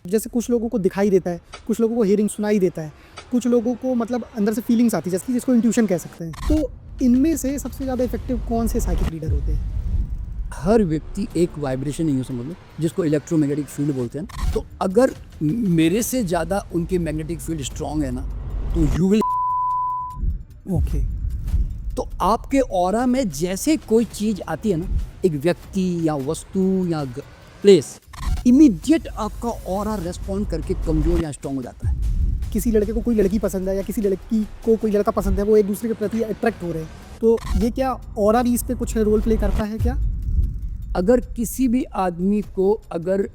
जैसे कुछ लोगों को दिखाई देता है, कुछ लोगों को हियरिंग सुनाई देता है, कुछ लोगों को मतलब अंदर से फीलिंग्स आती है, जैसे कि जिसको इंट्यूशन कह सकते हैं। तो इनमें से सबसे ज़्यादा इफेक्टिव कौन से साइकिक रीडर होते हैं? हर व्यक्ति एक वाइब्रेशन नहीं हो, समझ लो, जिसको इलेक्ट्रोमैग्नेटिक फील्ड बोलते हैं। तो अगर मेरे से ज़्यादा उनकी मैग्नेटिक फील्ड स्ट्रांग है ना, तो यू विल ओके। तो आपके ऑरा में जैसे कोई चीज़ आती है ना, एक व्यक्ति या वस्तु या प्लेस, इमीडिएट आपका ऑरा रेस्पॉन्ड करके कमज़ोर या स्ट्रांग हो जाता है। किसी लड़के को कोई लड़की पसंद है या किसी लड़की को कोई लड़का पसंद है, वो एक दूसरे के प्रति अट्रैक्ट हो रहे हैं, तो ये क्या ऑरा भी इस पे कुछ रोल प्ले करता है क्या? अगर किसी भी आदमी को अगर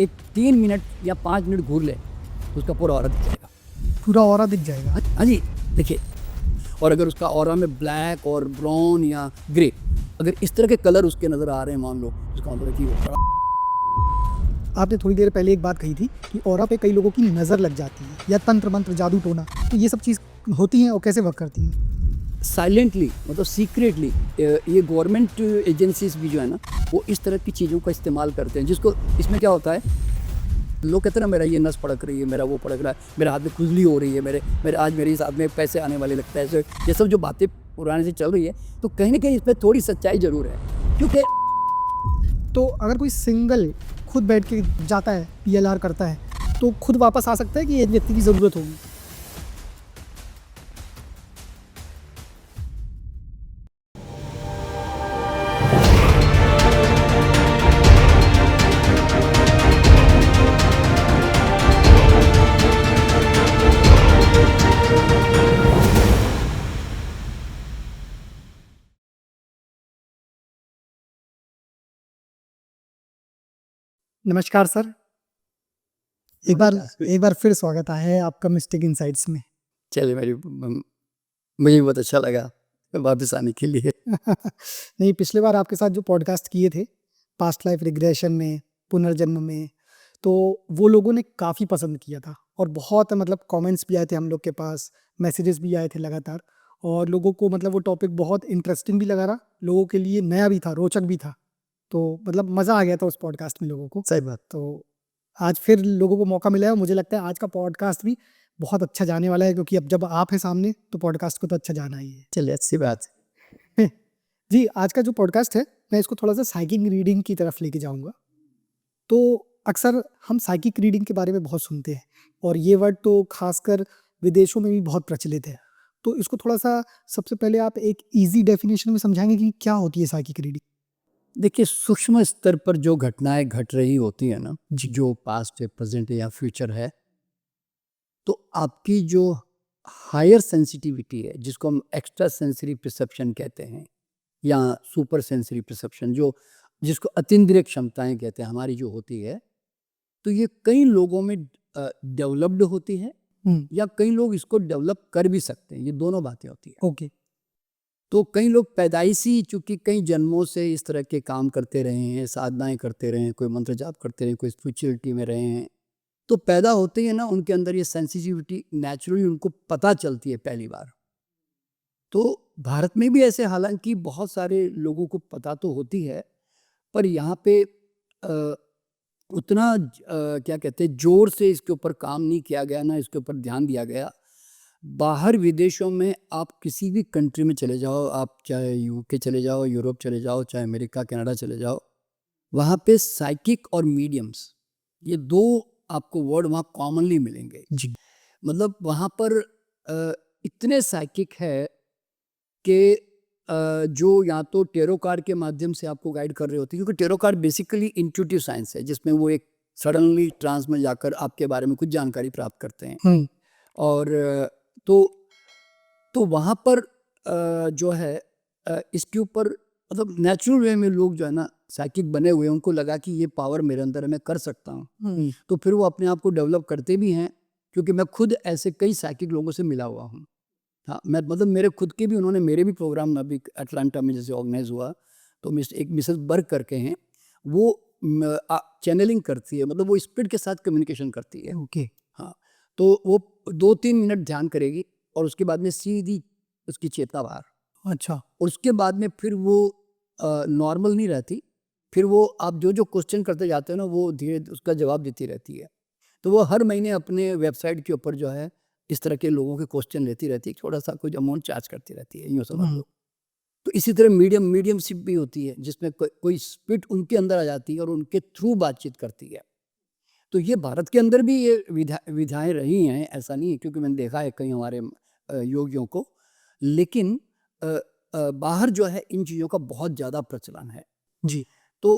एक 3 मिनट या 5 मिनट घूर ले तो उसका पूरा ऑरा दिख जाएगा। पूरा ऑरा दिख जाएगा? हाँ जी, देखिए। और अगर उसका ऑरा में ब्लैक और ब्राउन या ग्रे, अगर इस तरह के कलर उसके नज़र आ रहे हैं, मान लो, उसका मतलब है कि वो आपने थोड़ी देर पहले एक बात कही थी कि ऑरा पे कई लोगों की नज़र लग जाती है या तंत्र मंत्र जादू टोना, तो ये सब चीज़ होती हैं और कैसे वर्क करती हैं? साइलेंटली, मतलब सीक्रेटली, ये गवर्नमेंट एजेंसीज भी जो है ना, वो इस तरह की चीज़ों का इस्तेमाल करते हैं। जिसको इसमें क्या होता है, लोग कहते हैं ना, मेरा ये नस पड़क रही है, मेरा वो पड़क रहा है, मेरे हाथ में खुजली हो रही है, मेरे आज मेरे इस हाथ में पैसे आने वाले लगता है, ऐसे ये सब जो बातें पुराने से चल रही है, तो कहीं ना कहीं इसमें थोड़ी सच्चाई ज़रूर है। क्योंकि तो अगर कोई सिंगल खुद बैठ के जाता है, पीएलआर करता है, तो खुद वापस आ सकता है कि एक व्यक्ति की ज़रूरत होगी? नमस्कार सर। एक बार फिर स्वागत है आपका मिस्टिक इनसाइट्स में। चलिए, मुझे भी बहुत अच्छा लगा वापस आने के लिए। नहीं, पिछले बार आपके साथ जो पॉडकास्ट किए थे, पास्ट लाइफ रिग्रेशन में, पुनर्जन्म में, तो वो लोगों ने काफ़ी पसंद किया था और बहुत मतलब कमेंट्स भी आए थे हम लोग के पास, मैसेजेस भी आए थे लगातार, और लोगों को मतलब वो टॉपिक बहुत इंटरेस्टिंग भी लगा रहा, लोगों के लिए नया भी था, रोचक भी था। तो मतलब मज़ा आ गया था उस पॉडकास्ट में लोगों को। सही बात। तो आज फिर लोगों को मौका मिला है और मुझे लगता है आज का पॉडकास्ट भी बहुत अच्छा जाने वाला है, क्योंकि अब जब आप हैं सामने तो पॉडकास्ट को तो अच्छा जाना ही है। चलिए, अच्छी बात है। जी, आज का जो पॉडकास्ट है, मैं इसको थोड़ा सा साइकिक रीडिंग की तरफ लेके जाऊंगा। तो अक्सर हम साइकिक रीडिंग के बारे में बहुत सुनते हैं और ये वर्ड तो खासकर विदेशों में भी बहुत प्रचलित है। तो इसको थोड़ा सा, सबसे पहले आप एक इजी डेफिनेशन में समझाएंगे कि क्या होती है साइकिक रीडिंग? देखिए, सूक्ष्म स्तर पर जो घटनाएं घट रही होती है ना, जो पास्ट है, प्रेजेंट है या फ्यूचर है, तो आपकी जो हायर सेंसिटिविटी है, जिसको हम एक्स्ट्रा सेंसरी परसेप्शन कहते हैं या सुपर सेंसरी परसेप्शन, जो जिसको अतीन्द्रिय क्षमताएं कहते हैं, हमारी जो होती है, तो ये कई लोगों में डेवलप्ड होती है या कई लोग इसको डेवलप कर भी सकते हैं। ये दोनों बातें होती है। ओके। तो कई लोग पैदाइशी, चूंकि कई जन्मों से इस तरह के काम करते रहे हैं, साधनाएं करते रहे हैं, कोई मंत्र जाप करते रहे हैं, कोई स्पिरिचुअलिटी में रहे हैं, तो पैदा होते ही ना उनके अंदर ये सेंसिटिविटी नेचुरली उनको पता चलती है पहली बार। तो भारत में भी ऐसे हालांकि बहुत सारे लोगों को पता तो होती है, पर यहाँ पे उतना क्या कहते हैं, जोर से इसके ऊपर काम नहीं किया गया, ना इसके ऊपर ध्यान दिया गया। बाहर विदेशों में आप किसी भी कंट्री में चले जाओ, आप चाहे यूके चले जाओ, यूरोप चले जाओ, चाहे अमेरिका कनाडा चले जाओ, वहाँ पे साइकिक और मीडियम्स, ये दो आपको वर्ड वहाँ कॉमनली मिलेंगे जी। मतलब वहाँ पर इतने साइकिक है कि जो या तो टेरो कार्ड के माध्यम से आपको गाइड कर रहे होते हैं, क्योंकि tarot card basically intuitive science है, जिसमें वो एक सडनली ट्रांस में जाकर आपके बारे में कुछ जानकारी प्राप्त करते हैं। और तो वहाँ पर जो है इसके ऊपर मतलब नेचुरल वे में लोग जो है ना साइकिक बने हुए हैं, उनको लगा कि ये पावर मेरे अंदर है, मैं कर सकता हूँ, तो फिर वो अपने आप को डेवलप करते भी हैं। क्योंकि मैं खुद ऐसे कई साइकिक लोगों से मिला हुआ हूँ। हाँ, मैं मतलब मेरे खुद के भी, उन्होंने मेरे भी प्रोग्राम अभी अटलांटा में जैसे ऑर्गेनाइज हुआ, तो एक मिसेस बर्ग करके हैं, वो चैनलिंग करती है, मतलब वो स्पिरिट के साथ कम्युनिकेशन करती है। ओके। हाँ, तो वो 2-3 मिनट ध्यान करेगी और उसके बाद में सीधी उसकी चेतना बाहर। अच्छा। और उसके बाद में फिर वो नॉर्मल नहीं रहती, फिर वो आप जो जो क्वेश्चन करते जाते हो ना, वो धीरे उसका जवाब देती रहती है। तो वो हर महीने अपने वेबसाइट के ऊपर जो है इस तरह के लोगों के क्वेश्चन लेती रहती है, छोटा सा कुछ अमाउंट चार्ज करती रहती है, यूँ समझ लो। तो इसी तरह मीडियमशिप भी होती है जिसमें कोई स्पिरिट उनके अंदर आ जाती है और उनके थ्रू बातचीत करती है। तो ये भारत के अंदर भी ये विधाएं रही हैं, ऐसा नहीं है, क्योंकि मैंने देखा है कई हमारे योगियों को। लेकिन बाहर जो है इन चीज़ों का बहुत ज़्यादा प्रचलन है जी। तो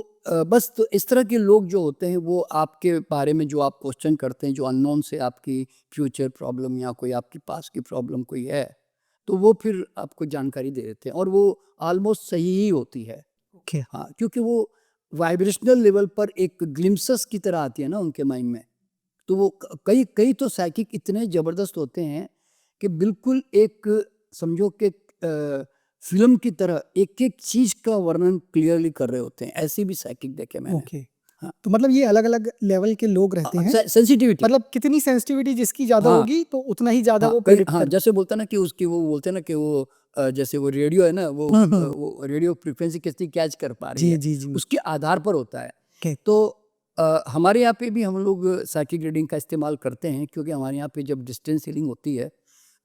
बस तो इस तरह के लोग जो होते हैं वो आपके बारे में जो आप क्वेश्चन करते हैं, जो अननोन से आपकी फ्यूचर प्रॉब्लम या कोई आपकी पास की प्रॉब्लम कोई है, तो वो फिर आपको जानकारी दे देते हैं और वो ऑलमोस्ट सही ही होती है। ओके। हाँ, क्योंकि वो वाइब्रेशनल लेवल पर एक ग्लिम्पसेस की तरह आती है ना उनके माइंड में। तो वो कई कई तो साइकिक इतने ज़बरदस्त होते हैं कि बिल्कुल एक समझो कि फिल्म की तरह एक-एक चीज़ का वर्णन क्लियरली कर रहे होते हैं। ऐसे भी साइकिक देखे मैंने। ओके। हाँ। तो मतलब ये अलग-अलग लेवल के लोग रहते हैं। सेंसिटिविटी। मतलब कितनी सेंसिटिविटी जिसकी ज़्यादा हाँ। होगी तो उतना ही ज़्यादा हाँ, वो कई प्रेडिक्ट हाँ, कर जैसे बोलते हैं ना कि उसकी वो बोलते हैं ना कि वो जैसे वो रेडियो है ना वो रेडियो फ्रीक्वेंसी कितनी कैच कर पा रही जी, है, जी, जी। उसके आधार पर होता है। ओके। तो हमारे यहाँ पे भी हम लोग साइकिक रीडिंग का इस्तेमाल करते हैं, क्योंकि हमारे यहाँ पे जब डिस्टेंस हीलिंग होती है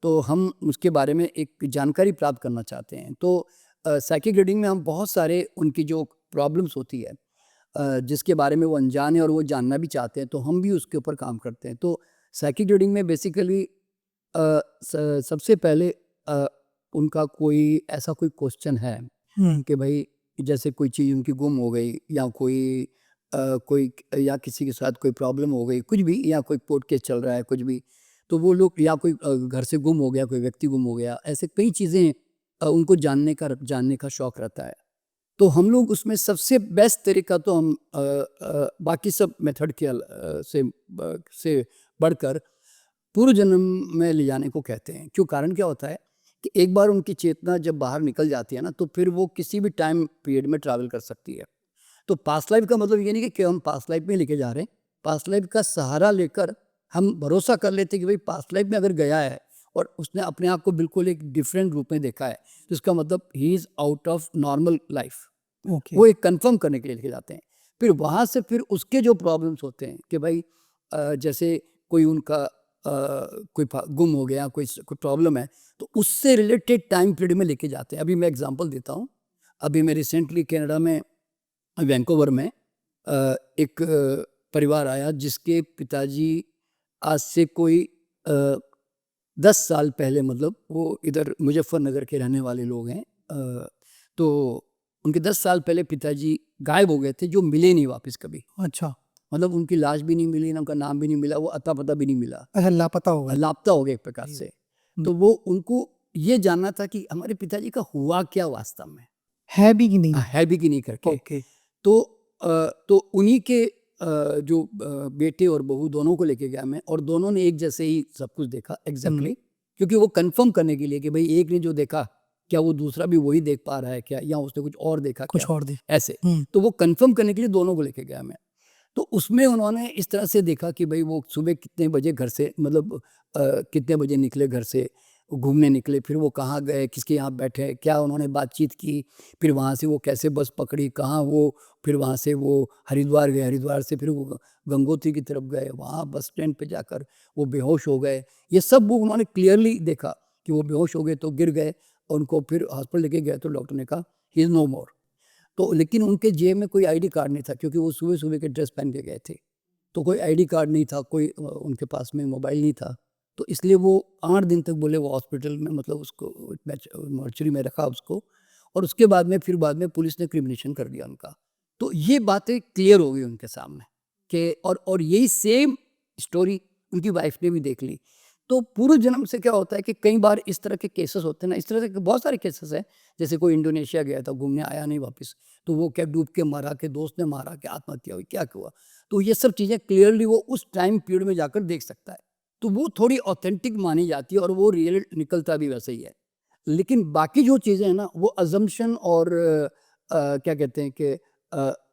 तो हम उसके बारे में एक जानकारी प्राप्त करना चाहते हैं। तो साइकिक रीडिंग में हम बहुत सारे उनकी जो प्रॉब्लम्स होती है जिसके बारे में वो अनजान है और वो जानना भी चाहते हैं, तो हम भी उसके ऊपर काम करते हैं। तो साइकिक रीडिंग में बेसिकली सबसे पहले उनका कोई ऐसा कोई क्वेश्चन है कि भाई जैसे कोई चीज़ उनकी गुम हो गई या कोई या किसी के साथ कोई प्रॉब्लम हो गई, कुछ भी, या कोई कोर्ट केस चल रहा है, कुछ भी, तो वो लोग, या कोई घर से गुम हो गया, कोई व्यक्ति गुम हो गया, ऐसे कई चीज़ें उनको जानने का शौक़ रहता है। तो हम लोग उसमें सबसे बेस्ट तरीका तो हम बाकी सब मेथड के से बढ़कर पूर्व जन्म में ले जाने को कहते हैं। क्यों? कारण क्या होता है कि एक बार उनकी चेतना जब बाहर निकल जाती है ना, तो फिर वो किसी भी टाइम पीरियड में ट्रैवल कर सकती है। तो पास्ट लाइफ का मतलब ये नहीं कि हम पास्ट लाइफ में लेके जा रहे हैं। पास्ट लाइफ का सहारा लेकर हम भरोसा कर लेते हैं कि भाई पास्ट लाइफ में अगर गया है और उसने अपने आप को बिल्कुल एक डिफरेंट रूप में देखा है, तो इसका मतलब he is out of normal life. Okay. वो एक कंफर्म करने के लिए लेके जाते हैं। फिर वहाँ से फिर उसके जो प्रॉब्लम्स होते हैं कि भाई जैसे कोई उनका कोई गुम हो गया, कोई प्रॉब्लम है, तो उससे रिलेटेड टाइम पीरियड में लेके जाते हैं। अभी मैं एग्जांपल देता हूँ। अभी मैं रिसेंटली कनाडा में वैंकूवर में एक परिवार आया जिसके पिताजी आज से कोई 10 साल पहले, मतलब वो इधर मुजफ्फरनगर के रहने वाले लोग हैं, तो उनके 10 साल पहले पिताजी गायब हो गए थे, जो मिले नहीं वापस कभी। अच्छा। मतलब उनकी लाश भी नहीं मिली, ना उनका नाम भी नहीं मिला, वो अता पता भी नहीं मिला, अच्छा, लापता हो गए। लापता हो गए एक प्रकार से। तो वो उनको ये जानना था कि हमारे पिताजी का हुआ क्या वास्तव में, है भी कि नहीं? है भी कि नहीं करके। ओके। तो उन्हीं के जो बेटे और बहू दोनों को लेके गया मैं, और दोनों ने एक जैसे ही सब कुछ देखा एग्जैक्टली, क्योंकि वो कंफर्म करने के लिए कि भाई एक ने जो देखा क्या वो दूसरा भी वही देख पा रहा है क्या, या उसने कुछ और देखा कुछ क्या, और दे। ऐसे। तो वो कंफर्म करने के लिए दोनों को लेके गया मैं। तो उसमें उन्होंने इस तरह से देखा कि भाई वो सुबह कितने बजे घर से, मतलब कितने बजे निकले घर से, घूमने निकले, फिर वो कहाँ गए, किसके यहाँ बैठे, क्या उन्होंने बातचीत की, फिर वहाँ से वो कैसे बस पकड़ी, कहाँ वो, फिर वहाँ से वो हरिद्वार गए, हरिद्वार से फिर वो गंगोत्री की तरफ गए, वहाँ बस स्टैंड पे जाकर वो बेहोश हो गए। ये सब वो उन्होंने क्लियरली देखा कि वो बेहोश हो गए, तो गिर गए, उनको फिर हॉस्पिटल लेके गए तो डॉक्टर ने कहा ही इज़ नो मोर। तो लेकिन उनके जेब में कोई आईडी कार्ड नहीं था, क्योंकि वो सुबह सुबह के ड्रेस पहन के गए थे, तो कोई आईडी कार्ड नहीं था, कोई उनके पास में मोबाइल नहीं था। तो इसलिए वो 8 दिन तक बोले वो हॉस्पिटल में, मतलब उसको मॉर्चरी में रखा उसको, और उसके बाद में फिर बाद में पुलिस ने क्रिमिनेशन कर दिया उनका। तो ये बातें क्लियर हो गई उनके सामने कि और यही सेम स्टोरी उनकी वाइफ ने भी देख ली। तो पूर्व जन्म से क्या होता है कि कई बार इस तरह के केसेस होते हैं ना, इस तरह के बहुत सारे केसेस हैं। जैसे कोई इंडोनेशिया गया था घूमने, आया नहीं वापस, तो वो क्या डूब के मरा, के दोस्त ने मारा, कि आत्महत्या हुई, क्या हुआ। तो ये सब चीज़ें क्लियरली वो उस टाइम पीरियड में जाकर देख सकता है, तो वो थोड़ी ऑथेंटिक मानी जाती है और वो रियल निकलता भी वैसे ही है। लेकिन बाकी जो चीज़ें हैं ना, वो अजम्पशन और क्या कहते हैं कि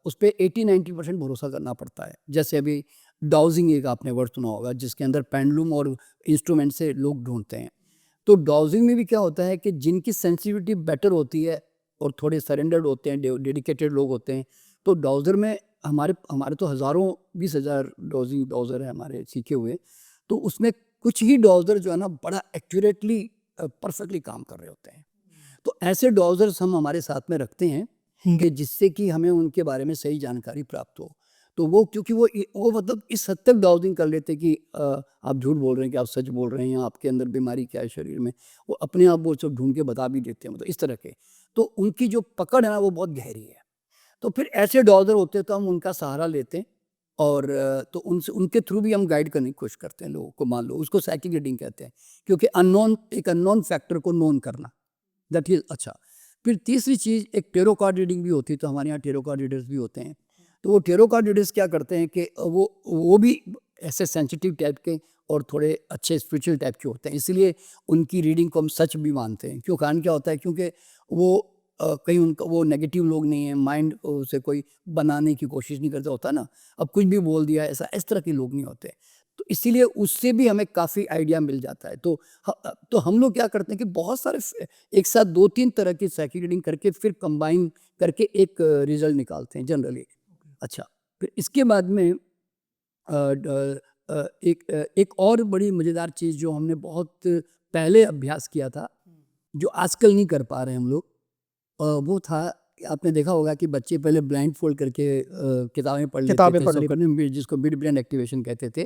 उस पर 80-90% भरोसा करना पड़ता है। जैसे अभी डाउजिंग एक आपने वर्ड सुना होगा, जिसके अंदर पेंडुलम और इंस्ट्रूमेंट से लोग ढूंढते हैं। तो डाउजिंग में भी क्या होता है कि जिनकी सेंसिटिविटी बेटर होती है और थोड़े सरेंडर्ड होते हैं, डेडिकेटेड लोग होते हैं, तो डाउजर में हमारे हमारे तो हज़ारों 20,000 डॉज़र है हमारे सीखे हुए, तो उसमें कुछ ही डॉज़र जो है ना बड़ा एक्यूरेटली परफेक्टली काम कर रहे होते हैं। तो ऐसे डॉज़र्स हम हमारे साथ में रखते हैं कि जिससे कि हमें उनके बारे में सही जानकारी प्राप्त हो। तो वो क्योंकि वो मतलब इस हद तक डाउजिंग कर लेते कि आप झूठ बोल रहे हैं कि आप सच बोल रहे हैं, या आपके अंदर बीमारी क्या है शरीर में, वो अपने आप वो सब ढूंढ के बता भी देते हैं, मतलब इस तरह के। तो उनकी जो पकड़ है ना वो बहुत गहरी है। तो फिर ऐसे डॉज़र होते हैं तो हम उनका सहारा लेते हैं, और तो उनसे उनके थ्रू भी हम गाइड करने की कोशिश करते हैं लोगों को। मान लो उसको साइकिक रीडिंग कहते हैं, क्योंकि एक अननोन फैक्टर को नोन करना, दैट इज अच्छा। फिर तीसरी चीज़ एक टेरो कार्ड रीडिंग भी होती है, तो हमारे यहाँ टेरो कार्ड रीडर्स भी होते हैं। तो वो टेरो कार्ड रीडर्स क्या करते हैं कि वो भी ऐसे सेंसिटिव टाइप के और थोड़े अच्छे स्पिरिचुअल टाइप के होते हैं, इसलिए उनकी रीडिंग को हम सच भी मानते हैं। क्यों? कारण क्या होता है, क्योंकि वो कहीं उनका वो नेगेटिव लोग नहीं है, माइंड से कोई बनाने की कोशिश नहीं करता होता ना, अब कुछ भी बोल दिया, ऐसा इस तरह के लोग नहीं होते। तो इसीलिए उससे भी हमें काफ़ी आइडिया मिल जाता है। तो हम लोग क्या करते हैं कि बहुत सारे एक साथ 2-3 तरह की साइकिक रीडिंग करके फिर कंबाइन करके एक रिजल्ट निकालते हैं जनरली। अच्छा, फिर इसके बाद में एक और बड़ी मज़ेदार चीज़ जो हमने बहुत पहले अभ्यास किया था, जो आजकल नहीं कर पा रहे हैं हम लोग, वो था कि आपने देखा होगा कि बच्चे पहले ब्लाइंड फोल्ड करके किताबें पढ़ लेते किताबें थे, पढ़ सब ली। करने, जिसको मिड ब्रेन एक्टिवेशन कहते थे।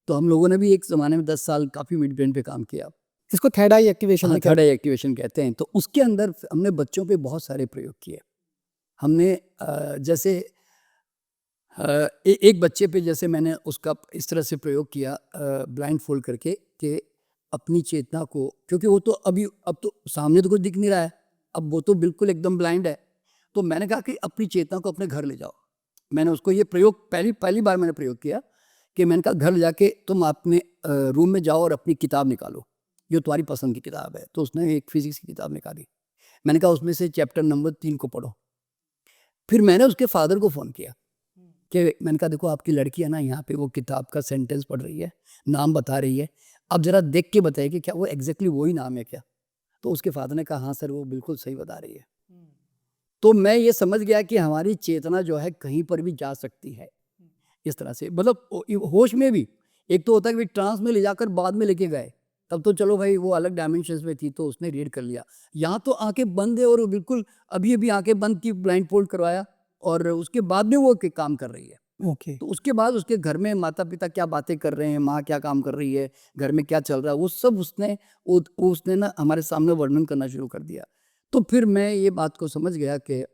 तो हम लोगों ने भी एक ज़माने में 10 साल काफ़ी मिड ब्रेन पे काम किया। इसको थर्ड आई एक्टिवेशन हाँ, भी थर्ड कहते आई एक्टिवेशन कहते हैं। तो उसके अंदर हमने बच्चों पे बहुत सारे प्रयोग किए। हमने जैसे एक बच्चे पे जैसे मैंने उसका इस तरह से प्रयोग किया ब्लाइंड फोल्ड करके, कि अपनी चेतना को, क्योंकि वो तो अब तो सामने तो कुछ दिख नहीं रहा है, अब वो तो बिल्कुल एकदम ब्लाइंड है। तो मैंने कहा कि अपनी चेतना को अपने घर ले जाओ। मैंने उसको ये प्रयोग पहली पहली बार मैंने प्रयोग किया कि मैंने कहा घर ले जाके तुम अपने रूम में जाओ और अपनी किताब निकालो, जो तुम्हारी पसंद की किताब है। तो उसने एक फिजिक्स की किताब निकाली। मैंने कहा उसमें से चैप्टर नंबर 3 को पढ़ो। फिर मैंने उसके फादर को फ़ोन किया कि मैंने कहा देखो आपकी लड़की है ना, यहाँ पे वो किताब का सेंटेंस पढ़ रही है, नाम बता रही है, अब ज़रा देख के बताइए कि क्या वो एग्जैक्टली वही नाम है क्या। तो उसके फादर ने कहा हाँ सर, वो बिल्कुल सही बता रही है। तो मैं ये समझ गया कि हमारी चेतना जो है कहीं पर भी जा सकती है इस तरह से, मतलब होश में भी। एक तो होता है कि ट्रांस में ले जाकर बाद में लेके गए, तब तो चलो भाई वो अलग डायमेंशंस में थी तो उसने रीड कर लिया। यहाँ तो आंखें बंद है और बिल्कुल अभी अभी आंखें बंद की, ब्लाइंड फोल्ड करवाया, और उसके बाद में वो काम कर रही है। ओके। तो उसके बाद उसके घर में माता पिता क्या बातें कर रहे हैं, माँ क्या काम कर रही है, घर में क्या चल रहा है, वो सब उसने ना हमारे सामने वर्णन करना शुरू कर दिया। तो फिर मैं ये बात को समझ गया कि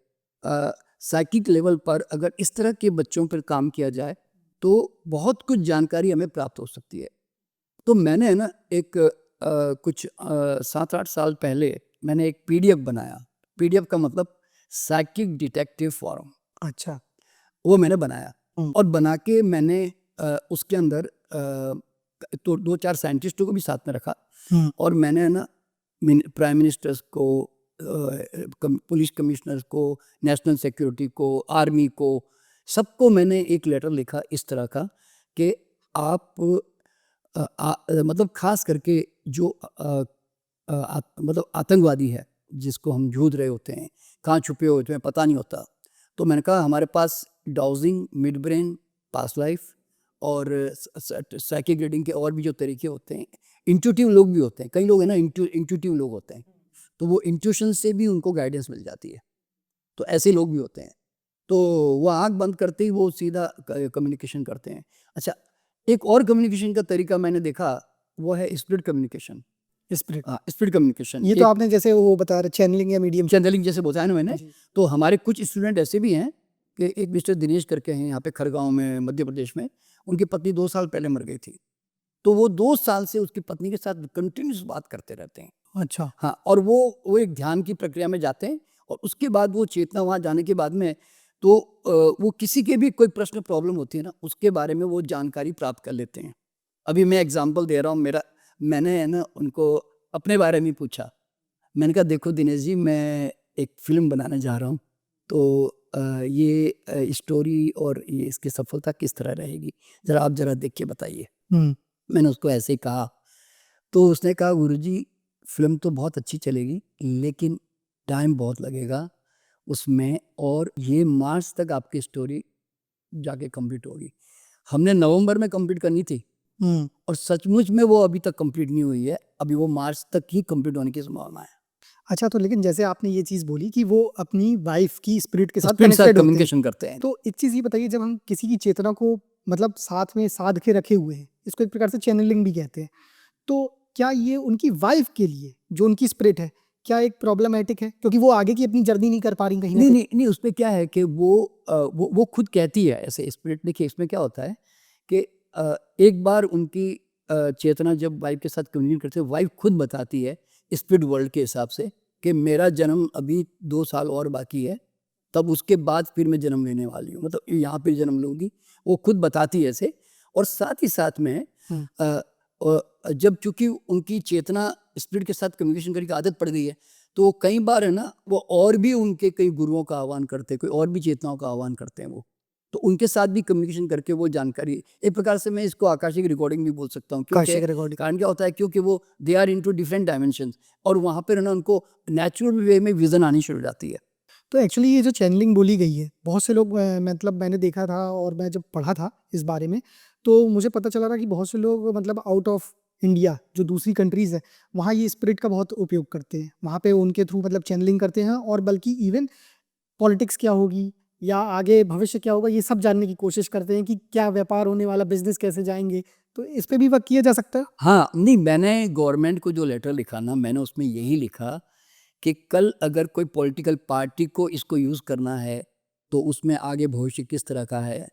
साइकिक लेवल पर अगर इस तरह के बच्चों पर काम किया जाए तो बहुत कुछ जानकारी हमें प्राप्त हो सकती है। तो मैंने है ना एक कुछ 7-8 साल पहले मैंने एक पीडीएफ बनाया। पीडीएफ का मतलब साइकिक डिटेक्टिव फॉरम, अच्छा। वो मैंने बनाया। हम्म। और बना के मैंने उसके अंदर तो 2-4 साइंटिस्टों को भी साथ में रखा, हम्म। और मैंने है ना प्राइम मिनिस्टर्स को, पुलिस कमिश्नर्स को, नेशनल सिक्योरिटी को, आर्मी को, सबको मैंने एक लेटर लिखा इस तरह का कि आप मतलब खास करके जो मतलब आतंकवादी है जिसको हम ढूंढ रहे होते हैं, कहाँ छुपे होते हैं पता नहीं होता। तो मैंने कहा हमारे पास dowsing, mid brain, past life और साइकिक रीडिंग के और भी जो तरीके होते हैं, इंट्यूटिव लोग भी होते हैं, कई लोग हैं ना इंट्यूटिव लोग होते हैं, तो वो इंट्यूशन से भी उनको गाइडेंस मिल जाती है। तो ऐसे लोग भी होते हैं, तो वो आँख बंद करते ही वो सीधा कम्युनिकेशन करते हैं। अच्छा, एक और कम्युनिकेशन का तरीका मैंने देखा, वो है spirit communication. Spirit. Spirit communication ये तो एक आपने जैसे वो बता रहे चैनलिंग या मीडियम। चैनलिंग जैसे बताया ना मैंने। जी। तो हमारे कुछ स्टूडेंट ऐसे भी हैं कि एक मिस्टर दिनेश करके हैं यहाँ पे खरगांव में, मध्य प्रदेश में। उनकी पत्नी 2 साल पहले मर गई थी, तो वो 2 साल से उसकी पत्नी के साथ कंटिन्यूस बात करते रहते हैं। अच्छा। हाँ, और वो एक ध्यान की प्रक्रिया में जाते हैं, और उसके बाद वो चेतना वहाँ जाने के बाद में तो वो किसी के भी कोई प्रश्न प्रॉब्लम होती है ना, उसके बारे में वो जानकारी प्राप्त कर लेते हैं। अभी मैं एग्जांपल दे रहा हूँ, मैंने है ना उनको अपने बारे में पूछा। मैंने कहा देखो दिनेश जी, मैं एक फ़िल्म बनाने जा रहा हूँ, तो ये स्टोरी और ये इसकी सफलता किस तरह रहेगी, आप ज़रा देख के बताइए। हम्म। मैंने उसको ऐसे ही कहा, तो उसने कहा गुरुजी फ़िल्म तो बहुत अच्छी चलेगी, लेकिन टाइम बहुत लगेगा उसमें, और ये मार्च तक आपकी स्टोरी जाके कंप्लीट होगी। हमने नवंबर में कंप्लीट करनी थी हम्म। और सचमुच में वो अभी तक कंप्लीट नहीं हुई है। अभी वो मार्च तक ही कंप्लीट होने की संभावना है। अच्छा, तो लेकिन जैसे आपने ये चीज़ बोली कि वो अपनी वाइफ की स्पिरिट के साथ स्पिरिट के साथ कनेक्टेड होते हैं, कम्युनिकेशन करते हैं। तो एक चीज़ ये बताइए, जब हम किसी की चेतना को मतलब साथ में साध के रखे हुए हैं, इसको एक प्रकार से चैनलिंग भी कहते हैं, तो क्या ये उनकी वाइफ के लिए जो उनकी स्पिरिट है, क्या एक प्रॉब्लमैटिक है, क्योंकि वो आगे की अपनी जर्नी नहीं कर पा रही कहीं ना नहीं कहीं? नहीं नहीं, उसमें क्या है कि वो खुद कहती है ऐसे स्पिरिट। देखिए इसमें क्या होता है कि एक बार उनकी चेतना जब वाइफ के साथ कम्युनिकेट करते हैं, वाइफ खुद बताती है स्पिरिट वर्ल्ड के हिसाब से कि मेरा जन्म अभी 2 साल और बाकी है, तब उसके बाद फिर मैं जन्म लेने वाली हूँ, मतलब यहाँ पे जन्म लूँगी। वो खुद बताती है ऐसे। और साथ ही साथ में हम्म। जब चूंकि उनकी चेतना स्पिरिट के साथ कम्युनिकेशन करने की आदत पड़ गई है, तो कई बार है ना वो और भी उनके कई गुरुओं का आह्वान करते हैं, कोई और भी चेतनाओं का आह्वान करते हैं वो, तो उनके साथ भी कम्युनिकेशन करके वो जानकारी, एक प्रकार से मैं इसको आकाशिक रिकॉर्डिंग भी बोल सकता हूँ। क्योंकि काशिक रिकॉर्डिंग। कारण क्या होता है, क्योंकि वो they are into different dimension, और वहाँ पर है ना उनको नेचुरल वे में विजन आनी शुरू हो जाती है। तो एक्चुअली ये जो चैनलिंग बोली गई है, बहुत से लोग मतलब मैंने देखा था और मैं जब पढ़ा था इस बारे में, तो मुझे पता चला था कि बहुत से लोग मतलब आउट ऑफ इंडिया जो दूसरी कंट्रीज़ है, वहाँ ये स्पिरिट का बहुत उपयोग करते हैं, वहाँ पे उनके थ्रू मतलब चैनलिंग करते हैं, और बल्कि इवन पॉलिटिक्स क्या होगी या आगे भविष्य क्या होगा, ये सब जानने की कोशिश करते हैं कि क्या व्यापार होने वाला, बिजनेस कैसे जाएंगे, तो इस पे भी वर्क किया जा सकता है। हाँ, नहीं, मैंने गवर्नमेंट को जो लेटर लिखा ना, मैंने उसमें यही लिखा कि कल अगर कोई पॉलिटिकल पार्टी को इसको यूज़ करना है, तो उसमें आगे भविष्य किस तरह का है।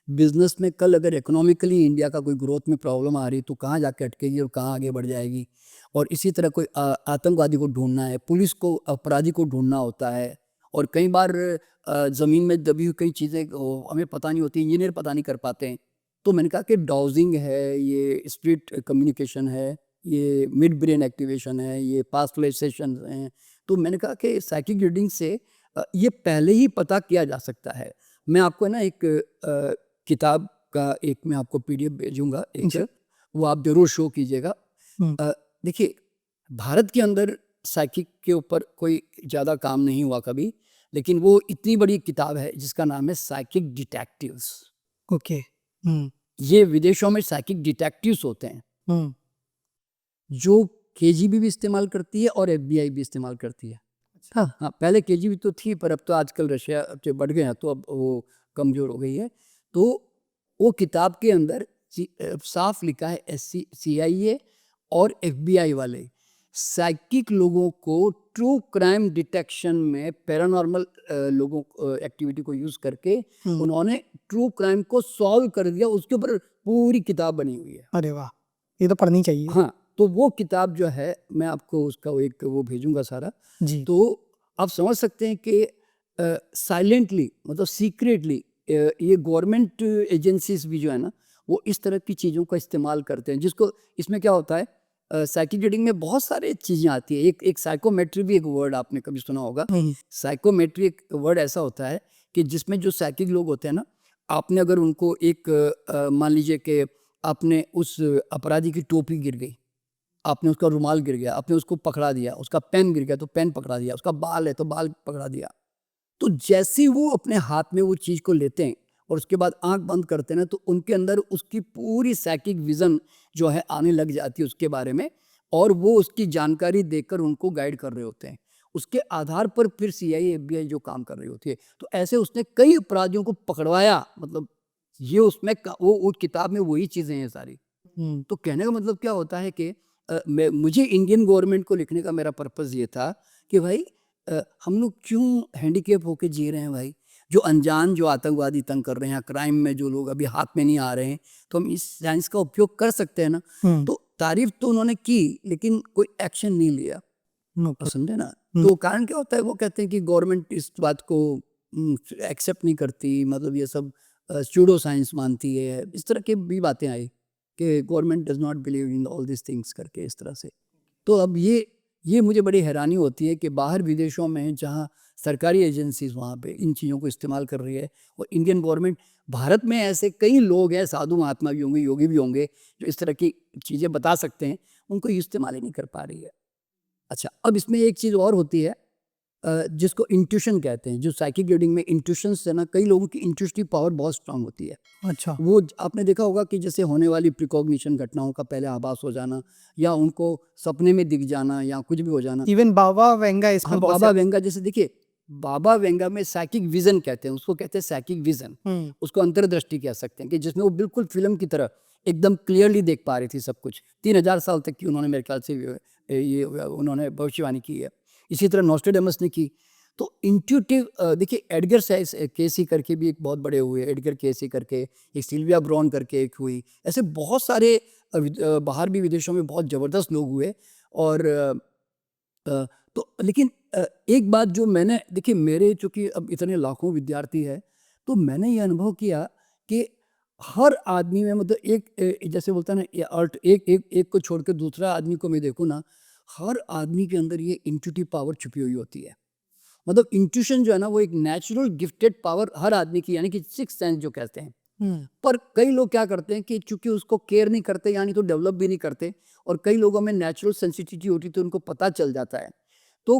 बिजनेस में कल अगर इकोनॉमिकली इंडिया का कोई ग्रोथ में प्रॉब्लम आ रही, तो कहाँ जाके अटकेगी और कहाँ आगे बढ़ जाएगी। और इसी तरह कोई आतंकवादी को ढूंढना है, पुलिस को अपराधी को ढूंढना होता है, और कई बार ज़मीन में दबी हुई कई चीज़ें हमें पता नहीं होती, इंजीनियर पता नहीं कर पाते हैं। तो मैंने कहा कि डाउजिंग है, ये स्पिरिट कम्युनिकेशन है, ये मिड ब्रेन एक्टिवेशन है, ये पास्ट लाइफ सेशन हैं। तो मैंने कहा कि साइकिक रीडिंग से ये पहले ही पता किया जा सकता है। मैं आपको ना एक किताब का एक मैं आपको पीडीएफ भेजूंगा, जी। एक वो आप जरूर शो कीजिएगा। हम्म। देखिए, भारत के अंदर साइकिक के ऊपर कोई ज़्यादा काम नहीं हुआ कभी, लेकिन वो इतनी बड़ी किताब है जिसका नाम है साइकिक डिटेक्टिव्स। ओके। हम्म। ये विदेशों में साइकिक डिटेक्टिव्स होते हैं हम्म। जो केजीबी भी इस्तेमाल करती है और एफबीआई भी इस्तेमाल करती है। हाँ हाँ, पहले केजीबी तो थी, पर अब तो आजकल रशिया से बढ़ गए हैं, तो अब वो कमज़ोर हो गई है। तो वो किताब के अंदर साफ लिखा है, CIA और FBI वाले साइकिक लोगों को ट्रू क्राइम डिटेक्शन में पैरानॉर्मल लोगों एक्टिविटी को यूज़ करके उन्होंने ट्रू क्राइम को सॉल्व कर दिया। उसके ऊपर पूरी किताब बनी हुई है। अरे वाह, ये तो पढ़नी चाहिए। हाँ, तो वो किताब जो है, मैं आपको उसका एक वो भेजूंगा सारा। जी। तो आप समझ सकते हैं कि साइलेंटली, मतलब सीक्रेटली, ये गवर्नमेंट एजेंसीज भी जो है ना, वो इस तरह की चीज़ों का इस्तेमाल करते हैं। जिसको इसमें क्या होता है, साइकिक रीडिंग में बहुत सारी चीज़ें आती है। एक साइकोमेट्री भी एक वर्ड आपने कभी सुना होगा। साइकोमेट्री एक वर्ड ऐसा होता है कि जिसमें जो साइकिक लोग होते हैं ना, आपने अगर उनको एक मान लीजिए कि आपने उस अपराधी की टोपी गिर गई, आपने उसका रुमाल गिर गया, आपने उसको पकड़ा दिया, उसका पेन गिर गया तो पेन पकड़ा दिया, उसका बाल है तो बाल पकड़ा दिया, तो जैसे ही वो अपने हाथ में वो चीज़ को लेते हैं और उसके बाद आंख बंद करते हैं ना, तो उनके अंदर उसकी पूरी साइकिक विजन जो है आने लग जाती है उसके बारे में, और वो उसकी जानकारी देकर उनको गाइड कर रहे होते हैं। उसके आधार पर फिर CIA FBI जो काम कर रही होती है। तो ऐसे उसने कई अपराधियों को पकड़वाया, मतलब ये उसमें वो उस किताब में वही चीज़ें हैं सारी। तो कहने का मतलब क्या होता है कि मुझे इंडियन गवर्नमेंट को लिखने का मेरा पर्पज़ ये था कि भाई हम लोग क्यों हैंडीकेप होके जी रहे हैं भाई। जो अनजान जो आतंकवादी तंग कर रहे हैं, क्राइम में जो लोग अभी हाथ में नहीं आ रहे हैं, तो हम इस साइंस का उपयोग कर सकते हैं ना। तो तारीफ तो उन्होंने की, लेकिन कोई एक्शन नहीं लिया। समझे ना। तो कारण क्या होता है, वो कहते हैं कि गवर्नमेंट इस बात को एक्सेप्ट नहीं करती, मतलब ये सब स्यूडो साइंस मानती है। इस तरह की भी बातें आई कि government does not believe in all this things करके, इस तरह से। तो अब ये मुझे बड़ी हैरानी होती है कि बाहर विदेशों में जहाँ सरकारी एजेंसीज वहाँ पे इन चीज़ों को इस्तेमाल कर रही है, और इंडियन गवर्नमेंट, भारत में ऐसे कई लोग हैं, साधु महात्मा भी होंगे, योगी भी होंगे, जो इस तरह की चीज़ें बता सकते हैं, उनको इस्तेमाल ही नहीं कर पा रही है। अच्छा, अब इसमें एक चीज़ और होती है जिसको इंट्यूशन कहते हैं, जो साइकिक रीडिंग में इंट्यूशन से ना, कई लोगों की इंट्यूटिव पावर बहुत स्ट्रांग होती है। अच्छा। वो आपने देखा होगा कि जैसे होने वाली प्रिकॉग्निशन घटनाओं का पहले आभास हो जाना, या उनको सपने में दिख जाना, या कुछ भी हो जाना। इवन बाबा वेंगा इसमें हाँ, बहुत बाबा वेंगा जैसे देखिए, बाबा वेंगा में साइकिक विजन कहते हैं, उसको कहते हैं साइकिक विजन, उसको अंतर्दृष्टि कह सकते हैं, कि जिसमें वो बिल्कुल फिल्म की तरह एकदम क्लियरली देख पा रही थी सब कुछ। 3000 साल तक की उन्होंने मेरे ख्याल से ये उन्होंने भविष्यवाणी की है। इसी तरह नॉस्ट्रेडेमस ने की। तो इंट्यूटिव देखिए, एडगर केसी करके भी एक बहुत बड़े हुए, एडगर केसी करके, एक सिल्विया ब्राउन करके एक हुई, ऐसे बहुत सारे बाहर भी विदेशों में बहुत ज़बरदस्त लोग हुए। और तो लेकिन एक बात जो मैंने देखिए, मेरे चूँकि अब इतने लाखों विद्यार्थी है, तो मैंने ये अनुभव किया कि हर आदमी में, मतलब एक जैसे बोलता है ना, ये अर्ट एक को छोड़ के दूसरा आदमी को मैं देखूँ ना, हर आदमी के अंदर ये इंट्यूटिव पावर छुपी हुई होती है। मतलब इंट्यूशन जो है ना, वो एक नेचुरल गिफ्टेड पावर हर आदमी की, यानी कि सिक्स्थ सेंस जो कहते हैं। पर कई लोग क्या करते हैं कि चूंकि उसको केयर नहीं करते, यानी तो डेवलप भी नहीं करते, और कई लोगों में नेचुरल सेंसिटिविटी होती है, तो उनको पता चल जाता है। तो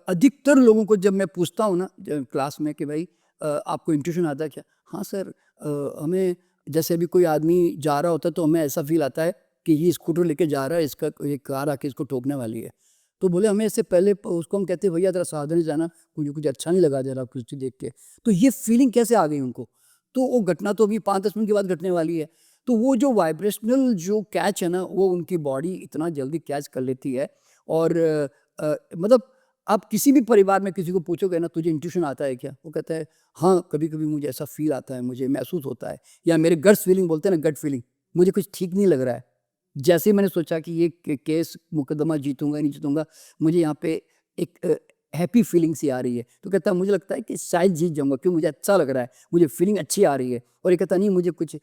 अधिकतर लोगों को जब मैं पूछता हूँ ना क्लास में कि भाई आपको इंट्यूशन आता है क्या? हाँ सर, हमें जैसे अभी कोई आदमी जा रहा होता है तो हमें ऐसा फील आता है कि ये स्कूटर लेके जा रहा है, इसका ये कार आके इसको ठोकने वाली है। तो बोले हमें इससे पहले उसको हम कहते हैं भैया जरा सावधानी जाना, मुझे कुछ अच्छा नहीं लगा दे रहा कुछ देख के। तो ये फीलिंग कैसे आ गई उनको? तो वो घटना तो अभी 5-10 मिनट के बाद घटने वाली है। तो वो जो वाइब्रेशनल जो कैच है ना, वो उनकी बॉडी इतना जल्दी कैच कर लेती है। और मतलब आप किसी भी परिवार में किसी को पूछोगे ना, तुझे इंट्यूशन आता है क्या? वो कहता है हाँ, कभी-कभी मुझे ऐसा फ़ील आता है, मुझे महसूस होता है, या मेरे गट्स फीलिंग बोलते हैं ना, गट फीलिंग, मुझे कुछ ठीक नहीं लग रहा है। जैसे ही मैंने सोचा कि ये केस मुकदमा जीतूँगा नहीं जीतूँगा, मुझे यहाँ पे एक हैप्पी फीलिंग सी आ रही है। तो कहता है मुझे लगता है कि शायद जीत जाऊँगा, क्यों, मुझे अच्छा लग रहा है, मुझे फीलिंग अच्छी आ रही है। और ये कहता नहीं, मुझे कुछ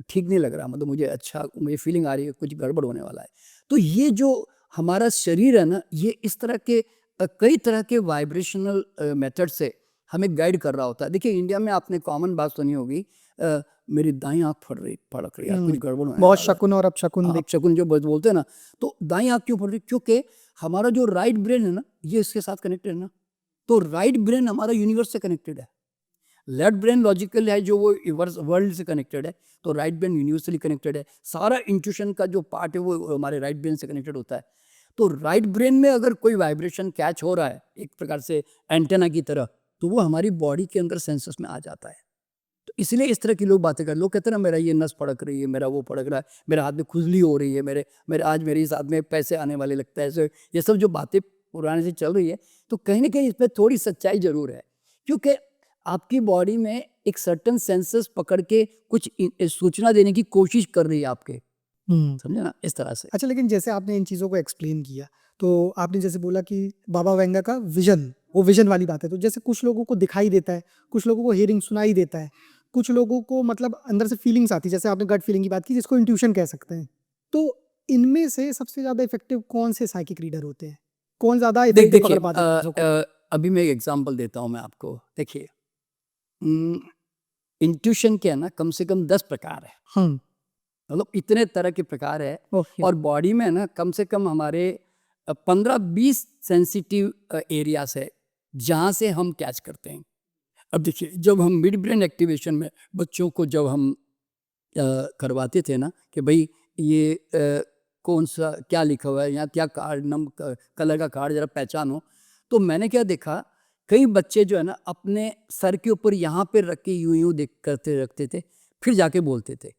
ठीक नहीं लग रहा, मतलब मुझे फीलिंग आ रही है, कुछ गड़बड़ होने वाला है। तो ये जो हमारा शरीर है ना, ये इस तरह के कई तरह के वाइब्रेशनल मेथड से हमें गाइड कर रहा होता है। देखिए, इंडिया में आपने कॉमन बात सुनी होगी, मेरी दाईं आँख फड़क रही है, कुछ गड़बड़ होने बहुत वाला है। शकुन और अपशकुन हाँ, अपशकुन जो बोलते हैं ना, तो दाईं आँख क्यों फड़ रही? क्योंकि हमारा जो राइट ब्रेन है ना, ये इसके साथ कनेक्टेड है ना। तो राइट ब्रेन हमारा यूनिवर्स से कनेक्टेड है। लेफ्ट ब्रेन लॉजिकल है, जो वो वर्ल्ड से कनेक्टेड है। तो राइट ब्रेन यूनिवर्सली कनेक्टेड है। सारा इंट्यूशन का जो पार्ट है वो हमारे राइट ब्रेन से कनेक्टेड होता है। तो राइट ब्रेन में अगर कोई वाइब्रेशन कैच हो रहा है, एक प्रकार से एंटेना की तरह, तो वो हमारी बॉडी के अंदर सेंसस में आ जाता है। तो इसलिए इस तरह की लोग बातें कर, लोग कहते हैं ना, मेरा ये नस फड़क रही है, मेरा वो फड़क रहा है, मेरे हाथ में खुजली हो रही है, मेरे आज मेरे इस हाथ में पैसे आने वाले लगता है, ऐसे ये सब जो बातें पुराने से चल रही है, तो कहीं ना कहीं इसमें थोड़ी सच्चाई जरूर है। क्योंकि आपकी बॉडी में एक सर्टन सेंसस पकड़ के कुछ सूचना देने की कोशिश कर रही है आपके, समझे ना, इस तरह से। अच्छा, लेकिन जैसे आपने इन चीज़ों को एक्सप्लेन किया, तो आपने जैसे बोला कि बाबा वेंगा का विजन, वो विजन वाली बात है। तो जैसे कुछ लोगों को दिखाई देता है, कुछ लोगों को हियरिंग सुनाई देता है, कुछ लोगों को मतलब अंदर से फीलिंग्स आती है, जैसे आपने गट फीलिंग की बात की, जिसको इंट्यूशन कह सकते हैं। तो इनमें से सबसे ज़्यादा इफेक्टिव कौन से साइकिक रीडर होते हैं? कौन ज़्यादा इफेक्टिव देखिए, पकड़ पाते हैं चीज़ों को? अभी मैं एक एग्जांपल देता हूँ मैं आपको। देखिए, इंट्यूशन के है ना, कम से कम 10 प्रकार है, मतलब इतने तरह के प्रकार है। ओके। और बॉडी में ना कम से कम हमारे 15-20 सेंसिटिव एरियाज है, जहाँ से हम कैच करते हैं। अब देखिए, जब हम मिड ब्रेन एक्टिवेशन में बच्चों को जब हम करवाते थे ना, कि भाई ये कौन सा क्या लिखा हुआ है, या क्या कार्ड कलर का कार्ड जरा पहचानो, तो मैंने क्या देखा, कई बच्चे जो है ना, अपने सर के ऊपर यहाँ पे रख के यूं यूं देख करते रखते थे, फिर जाके बोलते थे।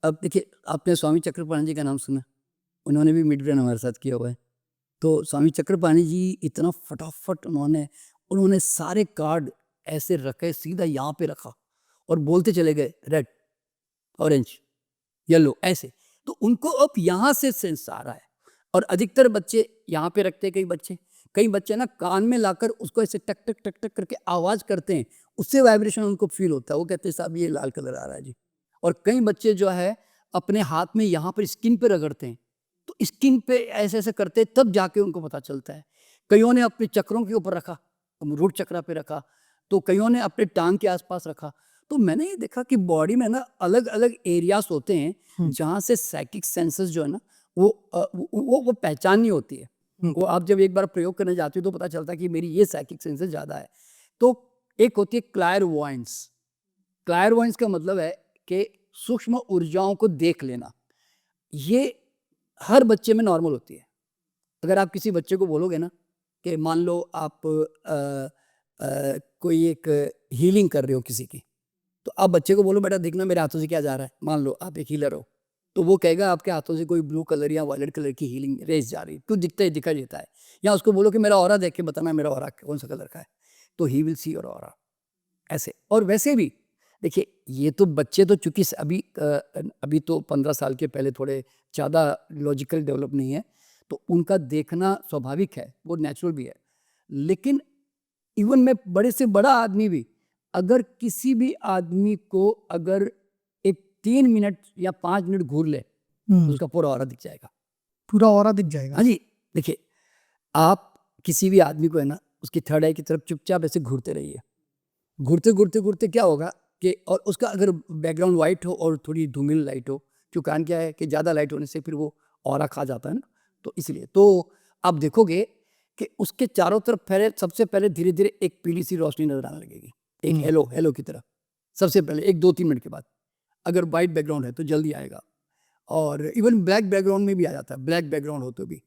अब देखिए, आपने स्वामी चक्रपाणी जी का नाम सुना, उन्होंने भी मिड ब्रेन हमारे साथ किया हुआ है। तो स्वामी चक्रपाणी जी इतना फटाफट उन्होंने सारे कार्ड ऐसे रखे, सीधा यहाँ पे रखा और बोलते चले गए, रेड, ऑरेंज, येलो, ऐसे। तो उनको अब यहाँ से सेंस आ रहा है। और अधिकतर बच्चे यहाँ पे रखते हैं, कई बच्चे ना कान में लाकर उसको ऐसे टक टक टक टक करके आवाज करते हैं, उससे वाइब्रेशन उनको फील होता है। वो कहते हैं साहब ये लाल कलर आ रहा है जी। और कई बच्चे जो है अपने हाथ में यहाँ पर स्किन पे रगड़ते हैं, तो स्किन पे ऐसे ऐसे करते हैं, तब जाके उनको पता चलता है। कईयों ने अपने चक्रों के ऊपर रखा, रूट चक्रा पे रखा, तो कईयों ने अपने टांग के आसपास रखा। तो मैंने ये देखा कि बॉडी में ना अलग अलग एरियाज होते हैं, जहाँ से साइकिक सेंसेस जो है ना, वो पहचाननी होती है। वो आप जब एक बार प्रयोग करने जाते हो तो पता चलता है कि मेरी ये साइकिक सेंसेस ज़्यादा है। तो एक होती है क्लायरवॉयंस। क्लायरवॉयंस का मतलब है कि सूक्ष्म ऊर्जाओं को देख लेना। ये हर बच्चे में नॉर्मल होती है। अगर आप किसी बच्चे को बोलोगे ना कि मान लो आप कोई एक हीलिंग कर रहे हो किसी की, तो आप बच्चे को बोलो बेटा देखना मेरे हाथों से क्या जा रहा है, मान लो आप एक हीलर हो, तो वो कहेगा आपके हाथों से कोई ब्लू कलर या वायलेट कलर की हीलिंग रेस जा रही है, कुछ दिखता है दिखा देता है। या उसको बोलो कि मेरा ऑरा देख के बताना मेरा ऑरा कौन सा कलर का है, तो he will see your aura. ऐसे और वैसे भी देखिए, ये तो बच्चे तो चूंकि अभी तो 15 साल के पहले थोड़े ज़्यादा लॉजिकल डेवलप नहीं है, तो उनका देखना स्वाभाविक है, वो नेचुरल भी है। लेकिन इवन मैं बड़े से बड़ा आदमी भी, अगर किसी भी आदमी को अगर एक 3 मिनट या 5 मिनट घूर ले तो उसका पूरा ऑरा दिख जाएगा। पूरा ऑरा दिख जाएगा। हाँ जी, देखिए आप किसी भी आदमी को है ना उसकी थर्ड आई की तरफ चुपचाप ऐसे घूरते रहिए। घूरते घूरते घूरते क्या होगा कि और उसका अगर बैकग्राउंड वाइट हो और थोड़ी धूमिल लाइट हो, क्यों कारण क्या है कि ज़्यादा लाइट होने से फिर वो ऑरा खा जाता है ना, तो इसलिए तो आप देखोगे कि उसके चारों तरफ पहले सबसे पहले धीरे धीरे एक पीली सी रोशनी नजर आने लगेगी, एक हेलो हेलो की तरह। सबसे पहले एक 2-3 मिनट के बाद अगर वाइट बैकग्राउंड है तो जल्दी आएगा, और इवन ब्लैक बैकग्राउंड में भी आ जाता है, ब्लैक बैकग्राउंड हो तो भी।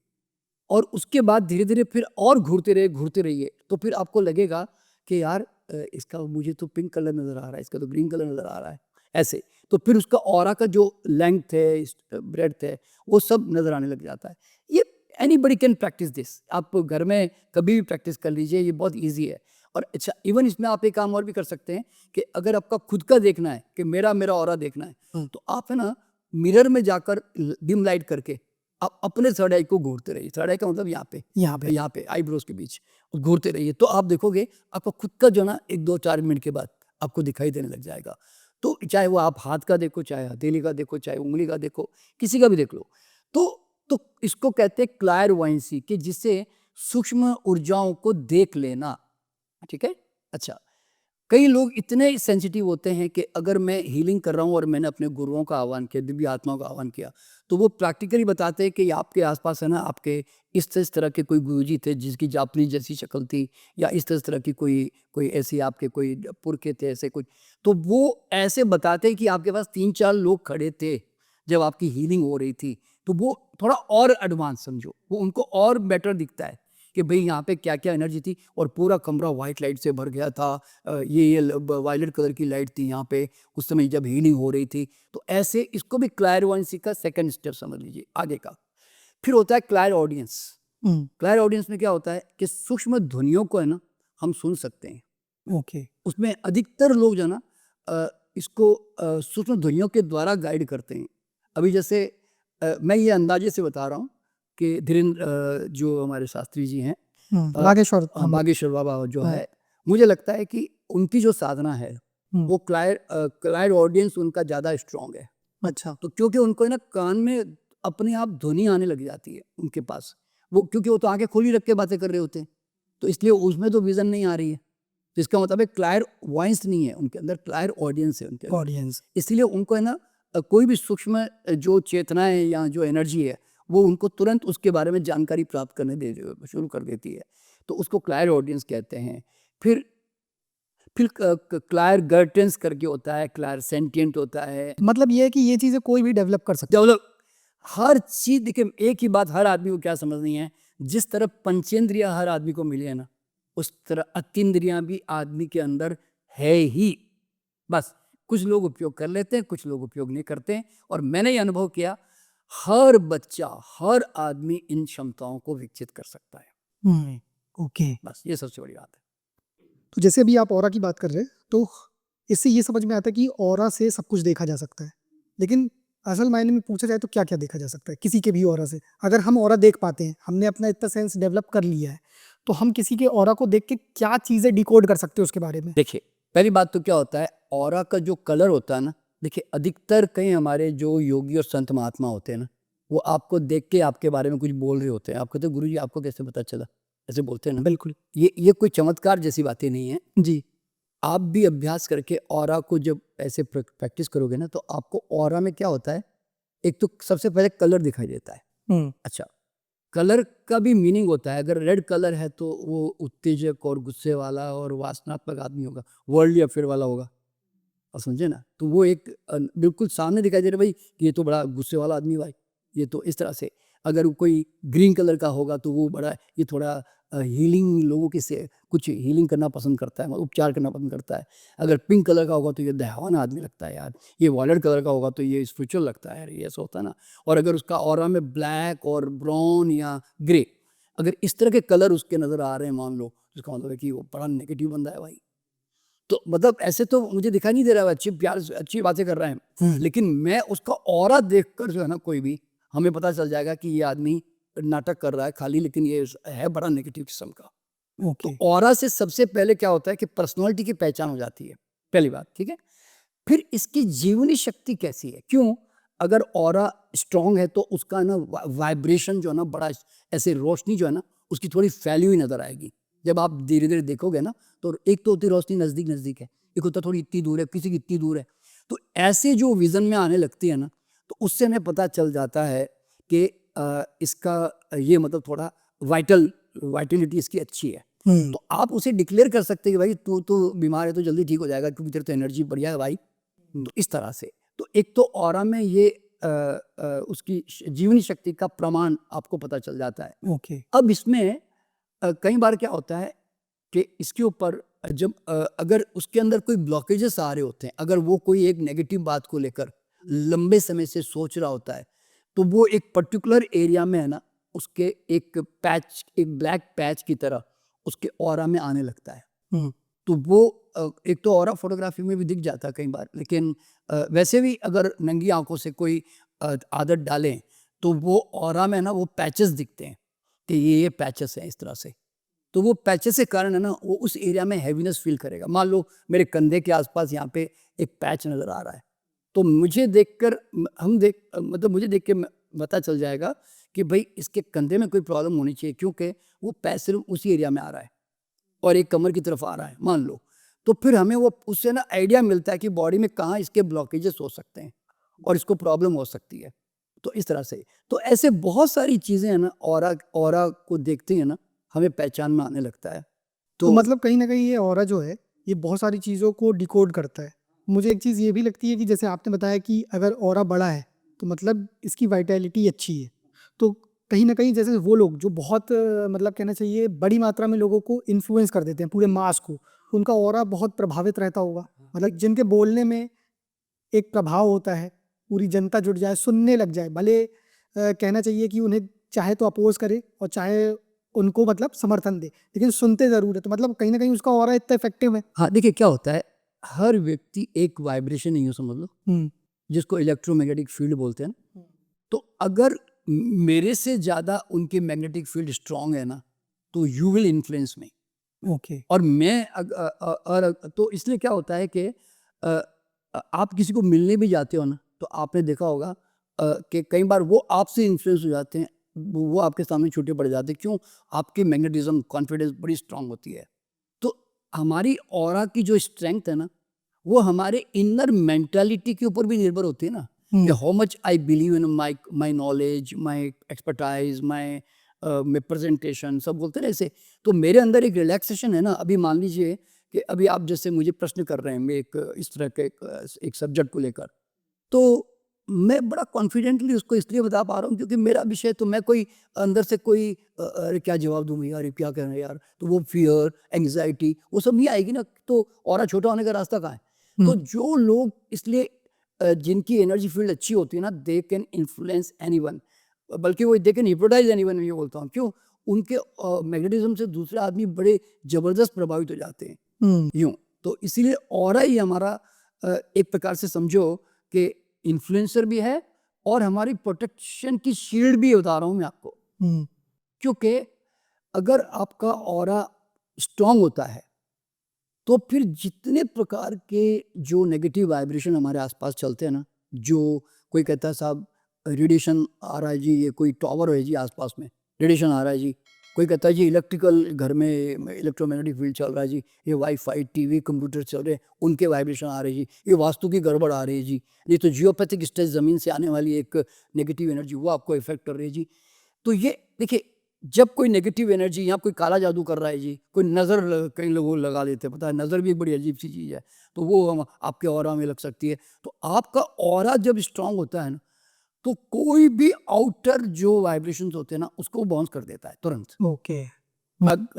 और उसके बाद धीरे धीरे फिर और घूरते रहिए, तो फिर आपको लगेगा कि यार इसका मुझे तो पिंक कलर नज़र आ रहा है, इसका तो ग्रीन कलर नज़र आ रहा है, ऐसे। तो फिर उसका ऑरा का जो लेंथ है, ब्रेड्थ है, वो सब नज़र आने लग जाता है। ये एनीबडी कैन प्रैक्टिस दिस, आप घर में कभी भी प्रैक्टिस कर लीजिए, ये बहुत ईजी है। और अच्छा, इवन इसमें आप एक काम और भी कर सकते हैं कि अगर आपका खुद का देखना है कि मेरा ऑरा देखना है, तो आप है ना मिरर में जाकर डिम लाइट करके आप अपने थर्ड आई को घूरते रहिए। थर्ड आई का मतलब यहाँ पे आईब्रोज के बीच घूरते रहिए, तो आप देखोगे आपका खुद का जो ना 1-2-4 मिनट के बाद आपको दिखाई देने लग जाएगा। तो चाहे वो आप हाथ का देखो, चाहे हथेली का देखो, चाहे उंगली का देखो, किसी का भी देख लो। तो इसको कहते हैं क्लायरवॉयंसी, कि जिससे सूक्ष्म ऊर्जाओं को देख लेना। ठीक है। अच्छा, कई लोग इतने सेंसिटिव होते हैं कि अगर मैं हीलिंग कर रहा हूँ और मैंने अपने गुरुओं का आह्वान किया, दिव्य आत्माओं का आह्वान किया, तो वो प्रैक्टिकली बताते हैं कि आपके आसपास है ना, आपके इस तरह के कोई गुरुजी थे जिसकी जापनी जैसी शक्ल थी, या इस तरह की कोई कोई ऐसी आपके कोई पुरखे थे ऐसे कुछ, तो वो ऐसे बताते हैं कि आपके पास 3-4 लोग खड़े थे जब आपकी हीलिंग हो रही थी, तो वो थोड़ा और एडवांस समझो, वो उनको और बेटर दिखता है कि भाई यहाँ पे क्या क्या एनर्जी थी, और पूरा कमरा वाइट लाइट से भर गया था, ये वायलेट कलर की लाइट थी यहाँ पे उस समय जब हीलिंग हो रही थी। तो ऐसे इसको भी क्लायरवॉयंसी का सेकंड स्टेप समझ लीजिए आगे का। फिर होता है क्लायर ऑडियंस। क्लायर ऑडियंस में क्या होता है कि सूक्ष्म ध्वनियों को है ना हम सुन सकते हैं। ओके। उसमें अधिकतर लोग जो है ना इसको सूक्ष्म ध्वनियों के द्वारा गाइड करते हैं। अभी जैसे मैं ये अंदाजे से बता रहा हूँ कि धीरेन्द्र जो हमारे शास्त्री जी हैं, बागेश्वर बागेश्वर बाबा जो है, मुझे लगता है कि उनकी जो साधना है वो क्लायर ऑडियंस उनका ज़्यादा स्ट्रॉन्ग है। अच्छा। तो क्योंकि उनको है ना कान में अपने आप ध्वनि आने लग जाती है उनके पास, वो क्योंकि वो तो आंखें खोली रख के बातें कर रहे होते हैं, तो इसलिए उसमें तो विजन नहीं आ रही है। तो इसका मतलब है क्लायर वॉइस नहीं है उनके अंदर, क्लायर ऑडियंस है उनके अंदर। ऑडियंस। इसलिए उनको है ना कोई भी सूक्ष्म जो चेतना है या जो एनर्जी है, वो उनको तुरंत उसके बारे में जानकारी प्राप्त करने शुरू कर देती है, तो उसको क्लायर ऑडियंस कहते हैं। फिर क्लायर गर्टेंस करके होता है, क्लायर सेंटिएंट होता है। मतलब ये है कि ये चीज़ें कोई भी डेवलप कर सकता डेवलप हर चीज, देखिए एक ही बात हर आदमी को क्या समझनी है, जिस तरह पंचेंद्रियां हर आदमी को मिली है ना, उस तरह अतीन्द्रियां भी आदमी के अंदर है ही। बस कुछ लोग उपयोग कर लेते हैं, कुछ लोग उपयोग नहीं करते हैं, और मैंने ये अनुभव किया हर बच्चा हर आदमी इन क्षमताओं को विकसित कर सकता है। ओके। बस ये सबसे बड़ी बात है। तो जैसे अभी आप ऑरा की बात कर रहे हैं, तो इससे ये समझ में आता है कि ऑरा से सब कुछ देखा जा सकता है, लेकिन असल मायने में पूछा जाए तो क्या क्या देखा जा सकता है किसी के भी ऑरा से? अगर हम ऑरा देख पाते हैं, हमने अपना इतना सेंस डेवलप कर लिया है, तो हम किसी के ऑरा को देख के क्या चीज़ें डिकोड कर सकते हैं उसके बारे में? देखिए पहली बात तो क्या होता है, ऑरा का जो कलर होता है ना, देखिए अधिकतर कई हमारे जो योगी और संत महात्मा होते हैं ना, वो आपको देख के आपके बारे में कुछ बोल रहे होते हैं। आप कहते हैं गुरु जी आपको कैसे पता चला, ऐसे बोलते हैं ना। बिल्कुल। ये कोई चमत्कार जैसी बातें नहीं है जी। आप भी अभ्यास करके ऑरा को जब ऐसे प्रैक्टिस करोगे ना, तो आपको ऑरा में क्या होता है, एक तो सबसे पहले कलर दिखाई देता है। अच्छा, कलर का भी मीनिंग होता है। अगर रेड कलर है तो वो उत्तेजक और गुस्से वाला और वासनात्मक आदमी होगा, वर्ल्डली अफेयर वाला होगा। और समझे ना, तो वो एक बिल्कुल सामने दिखाई दे रहा है भाई, ये तो बड़ा गुस्से वाला आदमी भाई, ये तो इस तरह से। अगर कोई ग्रीन कलर का होगा तो वो बड़ा, ये थोड़ा हीलिंग, लोगों के से कुछ हीलिंग करना पसंद करता है, उपचार करना पसंद करता है। अगर पिंक कलर का होगा तो ये दयावान आदमी लगता है यार। ये वॉयलेट कलर का होगा तो ये स्पिरिचुअल लगता है यार, ये ऐसा होता है ना। और अगर उसका ऑरा में ब्लैक और ब्राउन या ग्रे, अगर इस तरह के कलर उसके नज़र आ रहे हैं मान लो, तो इसका मतलब है कि वो बड़ा नेगेटिव बंदा है भाई। तो मतलब ऐसे तो मुझे दिखाई नहीं दे रहा है, अच्छी प्यार अच्छी बातें कर रहे हैं, लेकिन मैं उसका ऑरा देखकर जो है ना, कोई भी हमें पता चल जाएगा कि ये आदमी नाटक कर रहा है खाली, लेकिन ये है बड़ा नेगेटिव किस्म का। तो ओके। ऑरा से सबसे पहले क्या होता है कि पर्सनालिटी की पहचान हो जाती है, पहली बात, ठीक है। फिर इसकी जीवनी शक्ति कैसी है, क्यों? अगर ऑरा स्ट्रांग है तो उसका ना वाइब्रेशन जो है ना, बड़ा ऐसे रोशनी जो है ना, उसकी थोड़ी फैली हुई नजर आएगी। जब आप धीरे धीरे देखोगे ना, तो एक तो होती रोशनी नजदीक नजदीक है, एक होता थोड़ी इतनी दूर है, किसी की इतनी दूर है। तो ऐसे जो विजन में आने लगती है ना, तो उससे हमें पता चल जाता है कि इसका ये मतलब थोड़ा वाइटलिटी इसकी अच्छी है। तो आप उसे डिक्लेयर कर सकते हैं कि भाई तू तो बीमार है तो जल्दी ठीक हो जाएगा, क्योंकि तेरे तो एनर्जी बढ़िया है भाई। तो इस तरह से, तो एक तो ऑरा में ये उसकी जीवनी शक्ति का प्रमाण आपको पता चल जाता है। ओके। अब इसमें कई बार क्या होता है कि इसके ऊपर जब अगर उसके अंदर कोई ब्लॉकेजेस आ रहे होते हैं, अगर वो कोई एक नेगेटिव बात को लेकर लंबे समय से सोच रहा होता है, तो वो एक पर्टिकुलर एरिया में है ना, उसके एक पैच, एक ब्लैक पैच की तरह उसके ऑरा में आने लगता है। तो वो एक तो ऑरा फोटोग्राफी में भी दिख जाता है कई बार, लेकिन वैसे भी अगर नंगी आंखों से कोई आदत डालें तो वो ऑरा में ना वो पैचेस दिखते हैं कि ये पैचेस हैं इस तरह से। तो वो पैचेस के कारण है ना, वो उस एरिया में हैवीनेस फील करेगा। मान लो मेरे कंधे के आसपास यहाँ पे एक पैच नज़र आ रहा है, तो मुझे देखकर मतलब मुझे देख के पता चल जाएगा कि भाई इसके कंधे में कोई प्रॉब्लम होनी चाहिए, क्योंकि वो पैच सिर्फ उसी एरिया में आ रहा है और एक कमर की तरफ आ रहा है मान लो। तो फिर हमें वो उससे ना आइडिया मिलता है कि बॉडी में कहाँ इसके ब्लॉकेजेस हो सकते हैं और इसको प्रॉब्लम हो सकती है। तो इस तरह से, तो ऐसे बहुत सारी चीज़ें हैं ना, ऑरा ऑरा को देखते हैं ना, हमें पहचान में आने लगता है। तो मतलब कहीं न कहीं ये ऑरा जो है, ये बहुत सारी चीज़ों को डिकोड करता है। मुझे एक चीज़ ये भी लगती है कि जैसे आपने बताया कि अगर ऑरा बड़ा है, तो मतलब इसकी वाइटैलिटी अच्छी है। तो कहीं न कहीं जैसे वो लोग जो बहुत मतलब कहना चाहिए बड़ी मात्रा में लोगों को इन्फ्लुएंस कर देते हैं, पूरे मास को, उनका ऑरा बहुत प्रभावित रहता होगा। मतलब जिनके बोलने में एक प्रभाव होता है, पूरी जनता जुट जाए, सुनने लग जाए, भले कहना चाहिए कि उन्हें चाहे तो अपोज़ करे और चाहे उनको मतलब समर्थन दे, लेकिन सुनते ज़रूर है। तो मतलब कहीं न कहीं उसका ऑरा इतना इफ़ेक्टिव है। हाँ, देखिए क्या होता है, हर व्यक्ति एक वाइब्रेशन नहीं हो, समझ लो, हुँ। जिसको इलेक्ट्रोमैग्नेटिक फील्ड बोलते हैं ना। तो अगर मेरे से ज़्यादा उनकी मैग्नेटिक फील्ड स्ट्रांग है ना, तो you will influence me. Okay. और मैं और तो इसलिए क्या होता है कि आप किसी को मिलने भी जाते हो ना, तो आपने देखा होगा कि कई बार वो आपसे इन्फ्लुएंस हो जाते हैं, वो आपके सामने छूटे पड़ जाते हैं। क्यों? आपकी मैग्नेटिज्म, कॉन्फिडेंस बड़ी स्ट्रांग होती है। तो हमारी ऑरा की जो स्ट्रेंथ है ना, वो हमारे इनर मेंटालिटी के ऊपर भी निर्भर होती है ना, कि how much I believe in my knowledge, my expertise, my presentation, सब बोलते हैं ना ऐसे। तो मेरे अंदर एक रिलैक्सेशन है ना। अभी मान लीजिए कि अभी आप जैसे मुझे प्रश्न कर रहे हैं, मैं एक इस तरह के एक सब्जेक्ट को लेकर, तो मैं बड़ा कॉन्फिडेंटली उसको इसलिए बता पा रहा हूँ क्योंकि मेरा विषय, तो मैं कोई अंदर से कोई अरे क्या जवाब दूँ यार, ये क्या कह रहे हैं यार, तो वो फियर, एंग्जाइटी, वो सब नहीं आएगी ना। तो और छोटा होने का रास्ता कहाँ है? तो जो लोग इसलिए जिनकी एनर्जी फील्ड अच्छी होती है ना, दे कैन इन्फ्लुएंस एनीवन, बल्कि वो दे कैन हिप्नोटाइज एनीवन, मैं ये बोलता हूँ। क्यों? उनके मैग्नेटिज्म से दूसरे आदमी बड़े जबरदस्त प्रभावित हो जाते हैं यूं। तो इसीलिए ऑरा ही हमारा एक प्रकार से समझो कि इन्फ्लुएंसर भी है और हमारी प्रोटेक्शन की शील्ड भी बता रहा हूं मैं आपको। क्योंकि अगर आपका ऑरा स्ट्रांग होता है तो फिर जितने प्रकार के जो नेगेटिव वाइब्रेशन हमारे आसपास चलते हैं ना, जो कोई कहता है साहब रेडिएशन आ रहा है जी, ये कोई टावर है जी आसपास में, रेडिएशन आ रहा है जी। कोई कहता है जी इलेक्ट्रिकल घर में इलेक्ट्रोमैग्नेटिक फील्ड चल रहा है जी, ये वाईफाई, टीवी, कंप्यूटर चल रहे हैं, उनके वाइब्रेशन आ रहे हैं जी, ये वास्तु की गड़बड़ आ रही है जी, ये तो जियोपैथिक स्टेज ज़मीन से आने वाली एक नेगेटिव एनर्जी वो आपको इफेक्ट कर रही है जी। तो ये देखिए, जब कोई नेगेटिव एनर्जी या कोई काला जादू कर रहा है जी, कोई नज़र कई लोग लगा देते हैं, पता है नज़र भी एक बड़ी अजीब सी चीज़ है, तो वो आपके ऑरा में लग सकती है। तो आपका ऑरा जब स्ट्रांग होता है ना, तो कोई भी आउटर जो वाइब्रेशंस होते हैं ना, उसको बाउंस कर देता है तुरंत। ओके।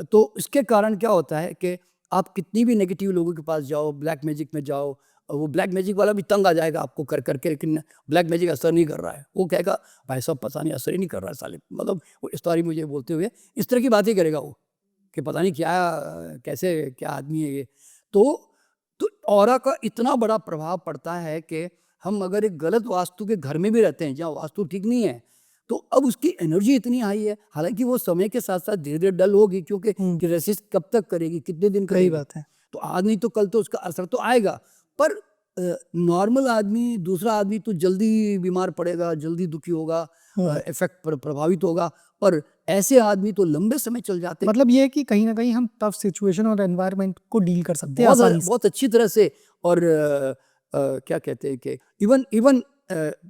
तो इसके कारण क्या होता है कि आप कितनी भी नेगेटिव लोगों के पास जाओ, ब्लैक मैजिक में जाओ, वो ब्लैक मैजिक वाला भी तंग आ जाएगा आपको कर करके, लेकिन ब्लैक मैजिक असर नहीं कर रहा है। वो कहेगा भाई साहब पता नहीं असर ही नहीं कर रहा है साले, मतलब वो स्टोरी मुझे बोलते हुए इस तरह की बात ही करेगा वो, कि पता नहीं क्या कैसे क्या आदमी है ये। तो ऑरा का इतना बड़ा प्रभाव पड़ता है कि हम अगर एक गलत वास्तु के घर में भी रहते हैं जहाँ वास्तु ठीक नहीं है, तो अब उसकी एनर्जी इतनी हाई है, हालांकि वो समय के साथ साथ धीरे धीरे डल होगी, क्योंकि रेसिस्ट कब तक करेगी, कितने दिन सही करेगी। बात है। तो आज नहीं तो कल तो उसका असर तो आएगा, पर नॉर्मल आदमी, दूसरा आदमी तो जल्दी बीमार पड़ेगा, जल्दी दुखी होगा, इफेक्ट पर प्रभावित होगा, पर ऐसे आदमी तो लंबे समय चल जाते हैं। मतलब ये है कि कहीं ना कहीं हम टफ सिचुएशन और एनवायरनमेंट को डील कर सकते हैं बहुत आसानी से। बहुत अच्छी तरह से। और क्या कहते हैं कि इवन इवन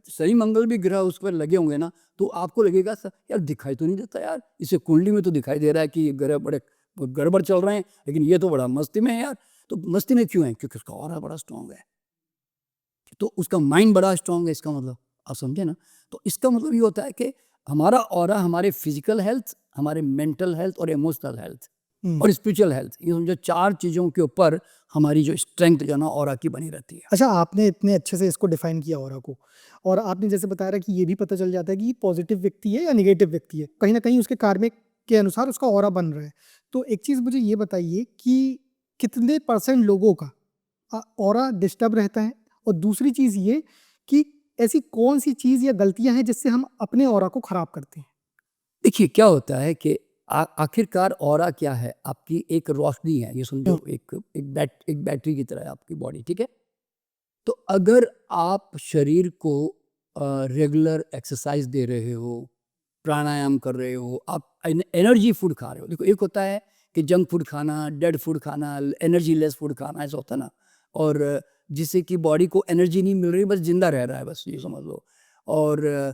शनि मंगल भी ग्रह उस पर लगे होंगे ना, तो आपको लगेगा यार दिखाई तो नहीं देता यार, इसे कुंडली में तो दिखाई दे रहा है कि ये ग्रह बड़े गड़बड़ चल रहे हैं, लेकिन ये तो बड़ा मस्ती में है यार। तो मस्ती में क्यों है? क्योंकि उसका ऑरा बड़ा स्ट्रांग है, तो उसका माइंड बड़ा स्ट्रांग है, इसका मतलब आप समझे ना। तो इसका मतलब ये होता है कि हमारा ऑरा हमारे फिजिकल हेल्थ, हमारे मेंटल हेल्थ और इमोशनल हेल्थ और स्पिरिचुअल हेल्थ, ये समझो 4 चीज़ों के ऊपर हमारी जो स्ट्रेंथ जो है ना ऑरा की बनी रहती है। अच्छा, आपने इतने अच्छे से इसको डिफाइन किया ऑरा को, और आपने जैसे बताया रहा कि ये भी पता चल जाता है कि पॉजिटिव व्यक्ति है या नेगेटिव व्यक्ति है, कहीं ना कहीं उसके कार्मिक के अनुसार उसका ऑरा बन रहा है। तो एक चीज़ मुझे ये बताइए कि कितने % लोगों का ऑरा डिस्टर्ब रहता है, और दूसरी चीज़ ये कि ऐसी कौन सी चीज़ या गलतियां हैं जिससे हम अपने ऑरा को खराब करते हैं। देखिए क्या होता है कि आखिरकार ऑरा क्या है? आपकी एक रोशनी है, ये समझो एक बैटरी की तरह है आपकी बॉडी, ठीक है? तो अगर आप शरीर को रेगुलर एक्सरसाइज दे रहे हो, प्राणायाम कर रहे हो, आप एनर्जी फूड खा रहे हो। देखो एक होता है कि जंक फूड खाना, डेड फूड खाना, एनर्जी लेस फूड खाना, ऐसा होता है ना, और जिससे कि बॉडी को एनर्जी नहीं मिल रही, बस जिंदा रह रहा है, बस ये समझ लो। और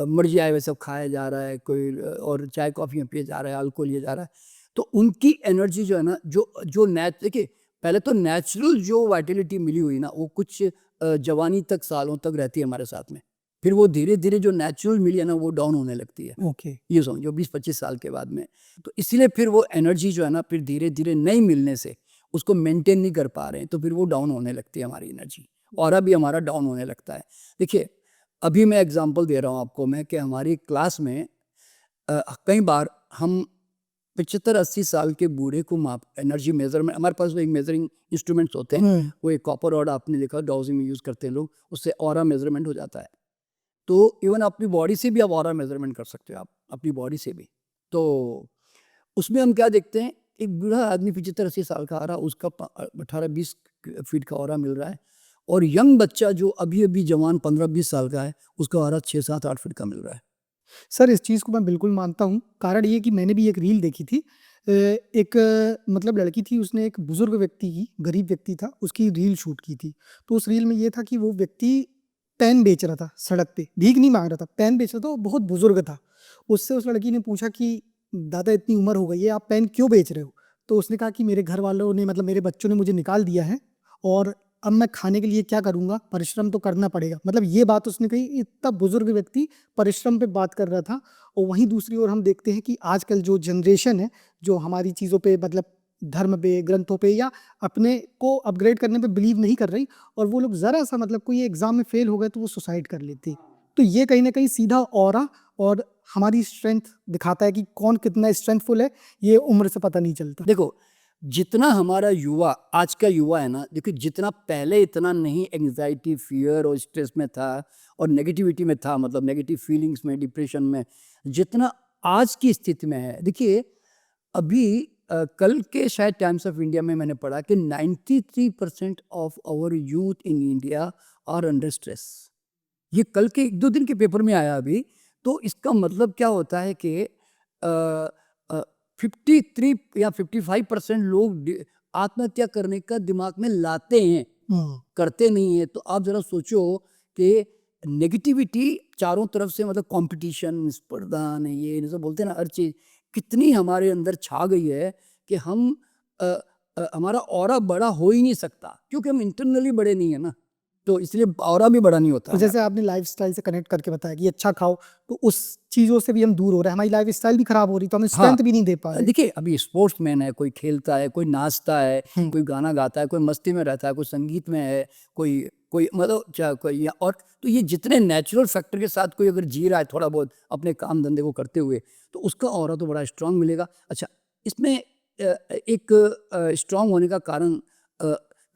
मर्जी आए वैसे सब खाया जा रहा है, कोई और चाय कॉफ़ी पिए जा रहा है, अल्कोहल लिया जा रहा है। तो उनकी एनर्जी जो है ना, जो जो देखिए पहले तो नेचुरल जो वाइटलिटी मिली हुई ना, वो कुछ जवानी तक, सालों तक रहती है हमारे साथ में। फिर वो धीरे धीरे जो नेचुरल मिली है ना, वो डाउन होने लगती है। ओके। ये समझो 20-25 साल के बाद में। तो इसीलिए फिर वो एनर्जी जो है ना, फिर धीरे धीरे नहीं मिलने से उसको मेंटेन नहीं कर पा रहे हैं, तो फिर वो डाउन होने लगती है हमारी एनर्जी, और भी हमारा डाउन होने लगता है। देखिए अभी मैं एग्जांपल दे रहा हूँ आपको मैं, कि हमारी क्लास में कई बार हम 75-80 साल के बूढ़े को माप एनर्जी मेजरमेंट, हमारे पास वो एक मेजरिंग इंस्ट्रूमेंट्स होते हैं, वो एक कॉपर रॉड आपने देखा डाउजिंग में यूज़ करते हैं लोग, उससे ऑरा मेजरमेंट हो जाता है। तो इवन अपनी बॉडी से भी आप ऑरा मेजरमेंट कर सकते हो, आप अपनी बॉडी से भी। तो उसमें हम क्या देखते हैं, एक बूढ़ा आदमी 75-80 साल का आ रहा, उसका 18-20 फीट का ऑरा मिल रहा है, और यंग बच्चा जो अभी अभी जवान 15-20 साल का है, उसका ऑरा 6-7-8 फीट का मिल रहा है। सर, इस चीज़ को मैं बिल्कुल मानता हूँ। कारण ये कि मैंने भी एक रील देखी थी। एक मतलब लड़की थी, उसने एक बुज़ुर्ग व्यक्ति की, गरीब व्यक्ति था, उसकी रील शूट की थी। तो उस रील में ये था कि वो व्यक्ति पेन बेच रहा था सड़क पे, भीख नहीं माँग रहा था, पेन बेच रहा था, वो बहुत बुज़ुर्ग था। उससे उस लड़की ने पूछा कि दादा इतनी उम्र हो गई है, आप पेन क्यों बेच रहे हो? तो उसने कहा कि मेरे घर वालों ने, मतलब मेरे बच्चों ने मुझे निकाल दिया है, और अब मैं खाने के लिए क्या करूँगा? परिश्रम तो करना पड़ेगा। मतलब ये बात उसने कही। इतना बुज़ुर्ग व्यक्ति परिश्रम पे बात कर रहा था। और वहीं दूसरी ओर हम देखते हैं कि आजकल जो जनरेशन है, जो हमारी चीज़ों पे, मतलब धर्म पे, ग्रंथों पे, या अपने को अपग्रेड करने पे बिलीव नहीं कर रही, और वो लोग ज़रा-सा, मतलब कोई एग्ज़ाम में फ़ेल हो गए तो वो सुसाइड कर लेते हैं। तो ये कहीं न कहीं सीधा ऑरा और हमारी स्ट्रेंथ दिखाता है कि कौन कितना स्ट्रेंथफुल है, ये उम्र से पता नहीं चलता। देखो जितना हमारा युवा, आज का युवा है ना, देखिए जितना पहले इतना नहीं एंग्जाइटी, फियर और स्ट्रेस में था और नेगेटिविटी में था, मतलब नेगेटिव फीलिंग्स में, डिप्रेशन में, जितना आज की स्थिति में है। देखिए अभी कल के शायद टाइम्स ऑफ इंडिया में मैंने पढ़ा कि 93% of our youth in India are under stress. ये कल के 1-2 दिन के पेपर में आया अभी। तो इसका मतलब क्या होता है कि 53 या 55% लोग आत्महत्या करने का दिमाग में लाते हैं, करते नहीं हैं। तो आप ज़रा सोचो कि नेगेटिविटी चारों तरफ से, मतलब कंपटीशन, स्पर्धा ने, ये जैसे बोलते हैं ना, हर चीज़ कितनी हमारे अंदर छा गई है कि हम हमारा ऑरा बड़ा हो ही नहीं सकता, क्योंकि हम इंटरनली बड़े नहीं है ना, तो इसलिए ऑरा भी बड़ा नहीं होता तो हमारा। जैसे आपने लाइफस्टाइल से कनेक्ट करके बताया कि अच्छा खाओ, तो उस चीज़ों से भी हम दूर हो रहे हैं, हमारी लाइफस्टाइल भी खराब हो रही, तो हम हाँ, स्ट्रेंथ भी नहीं दे पा रहे। देखिए अभी स्पोर्ट्समैन है, कोई खेलता है, कोई नाचता है, हम्म, कोई गाना गाता है, कोई मस्ती में रहता है, कोई संगीत में है, कोई कोई मतलब कोई और, तो ये जितने नेचुरल फैक्टर के साथ कोई अगर जी रहा है थोड़ा बहुत अपने काम धंधे को करते हुए, तो उसका ऑरा तो बड़ा स्ट्रांग मिलेगा। अच्छा, इसमें एक स्ट्रांग होने का कारण,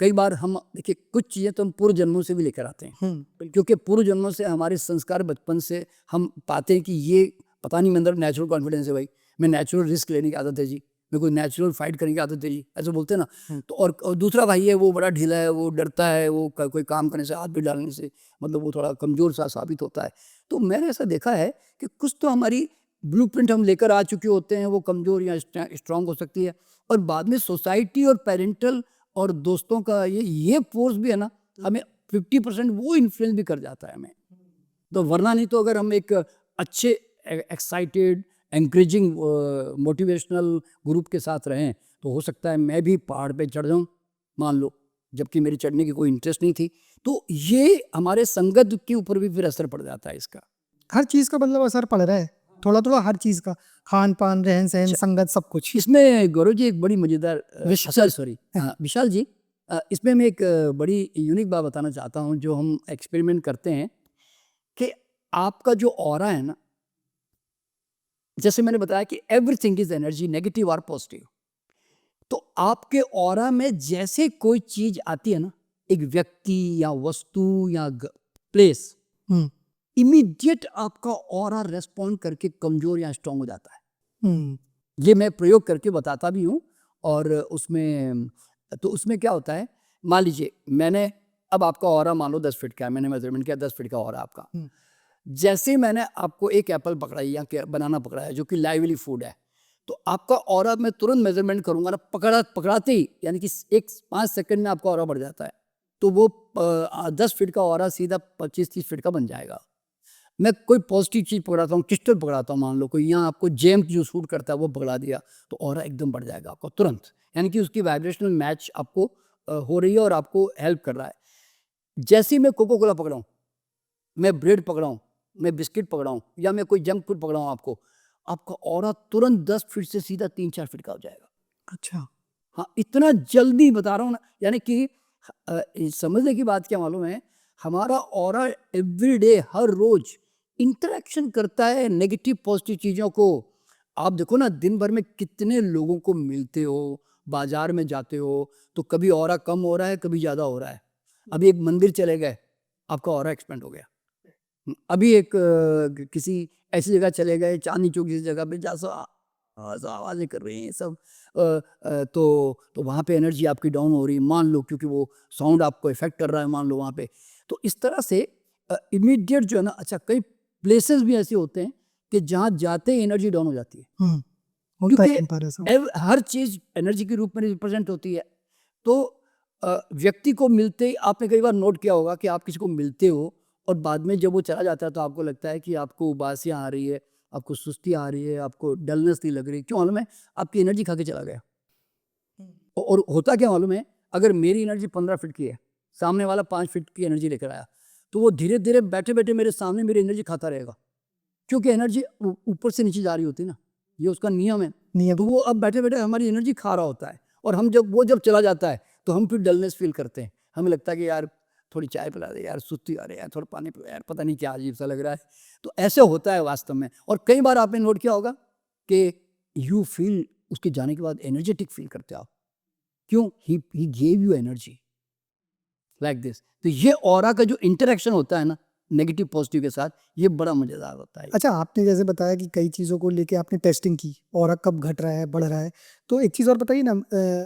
कई बार हम देखिए कुछ चीज़ें तो हम पूर्व जन्मों से भी लेकर आते हैं, क्योंकि पूर्व जन्मों से हमारे संस्कार बचपन से हम पाते हैं कि ये पता नहीं, मेरे अंदर नेचुरल कॉन्फिडेंस है भाई, मैं नेचुरल रिस्क लेने की आदत है जी, मेरे को नेचुरल फाइट करने की आदत है जी, ऐसे बोलते हैं ना। तो और दूसरा भाई है वो बड़ा ढीला है, वो डरता है, वो कोई काम करने से, हाथ भी डालने से मतलब वो थोड़ा कमज़ोर सा साबित होता है। तो मैंने ऐसा देखा है कि कुछ तो हमारी ब्लूप्रिंट हम लेकर आ चुके होते हैं, वो कमज़ोर या स्ट्रांग हो सकती है, और बाद में सोसाइटी और पेरेंटल और दोस्तों का ये फोर्स भी है ना, हमें 50% वो इन्फ्लुएंस भी कर जाता है हमें। तो वरना नहीं तो अगर हम एक अच्छे एक्साइटेड एनकरेजिंग मोटिवेशनल ग्रुप के साथ रहें, तो हो सकता है मैं भी पहाड़ पे चढ़ जाऊं, मान लो, जबकि मेरी चढ़ने की कोई इंटरेस्ट नहीं थी। तो ये हमारे संगत के ऊपर भी फिर असर पड़ जाता है इसका। हर चीज़ का मतलब असर पड़ रहा है, थोड़ा थोड़ा हर चीज़ का, खान पान, रहन सहन, अच्छा, संगत, सब कुछ। इसमें गौरव जी एक बड़ी मज़ेदार विशाल। सॉरी विशाल जी, इसमें मैं एक बड़ी यूनिक बात बताना चाहता हूँ जो हम एक्सपेरिमेंट करते हैं, कि आपका जो ऑरा है ना, जैसे मैंने बताया कि एवरीथिंग इज एनर्जी, नेगेटिव और पॉजिटिव। तो आपके ऑरा में जैसे कोई चीज आती है ना, एक व्यक्ति या वस्तु या प्लेस, हम्म, इमीडिएट आपका ऑरा रेस्पॉन्ड करके कमजोर या स्ट्रांग हो जाता है। हम्म, ये मैं प्रयोग करके बताता भी हूँ। और उसमें क्या होता है, मान लीजिए मैंने, अब आपका ऑरा मान लो 10 फीट का है, मैंने मेजरमेंट किया 10 फीट का ऑरा आपका। हम्म, जैसे मैंने आपको एक एप्पल पकड़ाई या बनाना पकड़ाया जो कि लाइवली फूड है, तो आपका ऑरा मैं तुरंत मेजरमेंट करूंगा ना, पकड़ाते ही, यानी कि एक 5 सेकंड में आपका ऑरा बढ़ जाता है, तो वो 10 फीट का ऑरा सीधा 25-30 फीट का बन जाएगा। मैं कोई पॉजिटिव चीज़ पकड़ाता हूँ, क्रिस्टल पकड़ाता हूँ, मान लो कोई यहाँ आपको जेम जो शूट करता है वो पकड़ा दिया, तो ऑरा एकदम बढ़ जाएगा आपका तुरंत, यानी कि उसकी वाइब्रेशनल मैच आपको हो रही है और आपको हेल्प कर रहा है। जैसे ही मैं कोको कोला पकड़ाऊँ, मैं ब्रेड पकड़ाऊँ, मैं बिस्किट पकड़ाऊँ, या मैं कोई जंक फूड पकड़ाऊँ आपको, आपका ऑरा तुरंत 10 फीट से सीधा 3-4 फीट का हो जाएगा। अच्छा। हाँ, इतना जल्दी बता रहा हूँ ना, यानी कि समझने की बात क्या मालूम है, हमारा ऑरा एवरीडे, हर रोज इंटरेक्शन करता है नेगेटिव पॉजिटिव चीज़ों को। आप देखो ना, दिन भर में कितने लोगों को मिलते हो, बाजार में जाते हो, तो कभी ऑरा कम हो रहा है, कभी ज़्यादा हो रहा है। अभी एक मंदिर चले गए, आपका ऑरा एक्सपेंड हो गया। अभी एक किसी ऐसी जगह चले गए, चांदनी चौक जैसी जगह पे, जहाँ से आवाज़ें कर रहे हैं सब, तो वहाँ पे एनर्जी आपकी डाउन हो रही है, मान लो, क्योंकि वो साउंड आपको इफेक्ट कर रहा है, मान लो वहाँ पे। तो इस तरह से इमीडिएट जो है ना, अच्छा कई प्लेसेस भी ऐसे होते हैं कि जहाँ जाते ही एनर्जी डाउन हो जाती है, होता है क्योंकि कई बार ऐसा। हर चीज़ एनर्जी के रूप में रिप्रेजेंट होती है। तो व्यक्ति को मिलते ही, आपने कई बार नोट किया होगा कि आप किसी को मिलते हो और बाद में जब वो चला जाता है तो आपको लगता है कि आपको उबासियाँ आ रही है, आपको सुस्ती आ रही है, आपको डलनेस नहीं लग रही, क्यों मालूम है, आपकी एनर्जी खा के चला गया। और होता क्या मालूम है, अगर मेरी एनर्जी 15 फीट की है, सामने वाला 5 फीट की एनर्जी लेकर आया, तो वो धीरे धीरे बैठे बैठे मेरे सामने मेरी एनर्जी खाता रहेगा, क्योंकि एनर्जी ऊपर से नीचे जा रही होती है ना, ये उसका नियम है। नियम। तो वो अब बैठे बैठे हमारी एनर्जी खा रहा होता है, और हम जब चला जाता है तो हम फिर डलनेस फील करते हैं, हमें लगता है कि यार थोड़ी चाय पिला दे यार, सुस्ती आ रही है यार, थोड़ा पानी पिला यार, पता नहीं क्या अजीब सा लग रहा है। तो ऐसे होता है वास्तव में। और कई बार आपने नोट किया होगा कि यू फील, उसके जाने के बाद एनर्जेटिक फील करते हो आप, क्यों, he gave you energy like this. तो ये ऑरा का जो इंटरेक्शन होता है ना नेगेटिव पॉजिटिव के साथ, ये बड़ा मजेदार होता है। अच्छा, आपने जैसे बताया कि कई चीज़ों को लेके आपने टेस्टिंग की और कब घट रहा है, बढ़ रहा है, तो एक चीज़ और बताइए ना,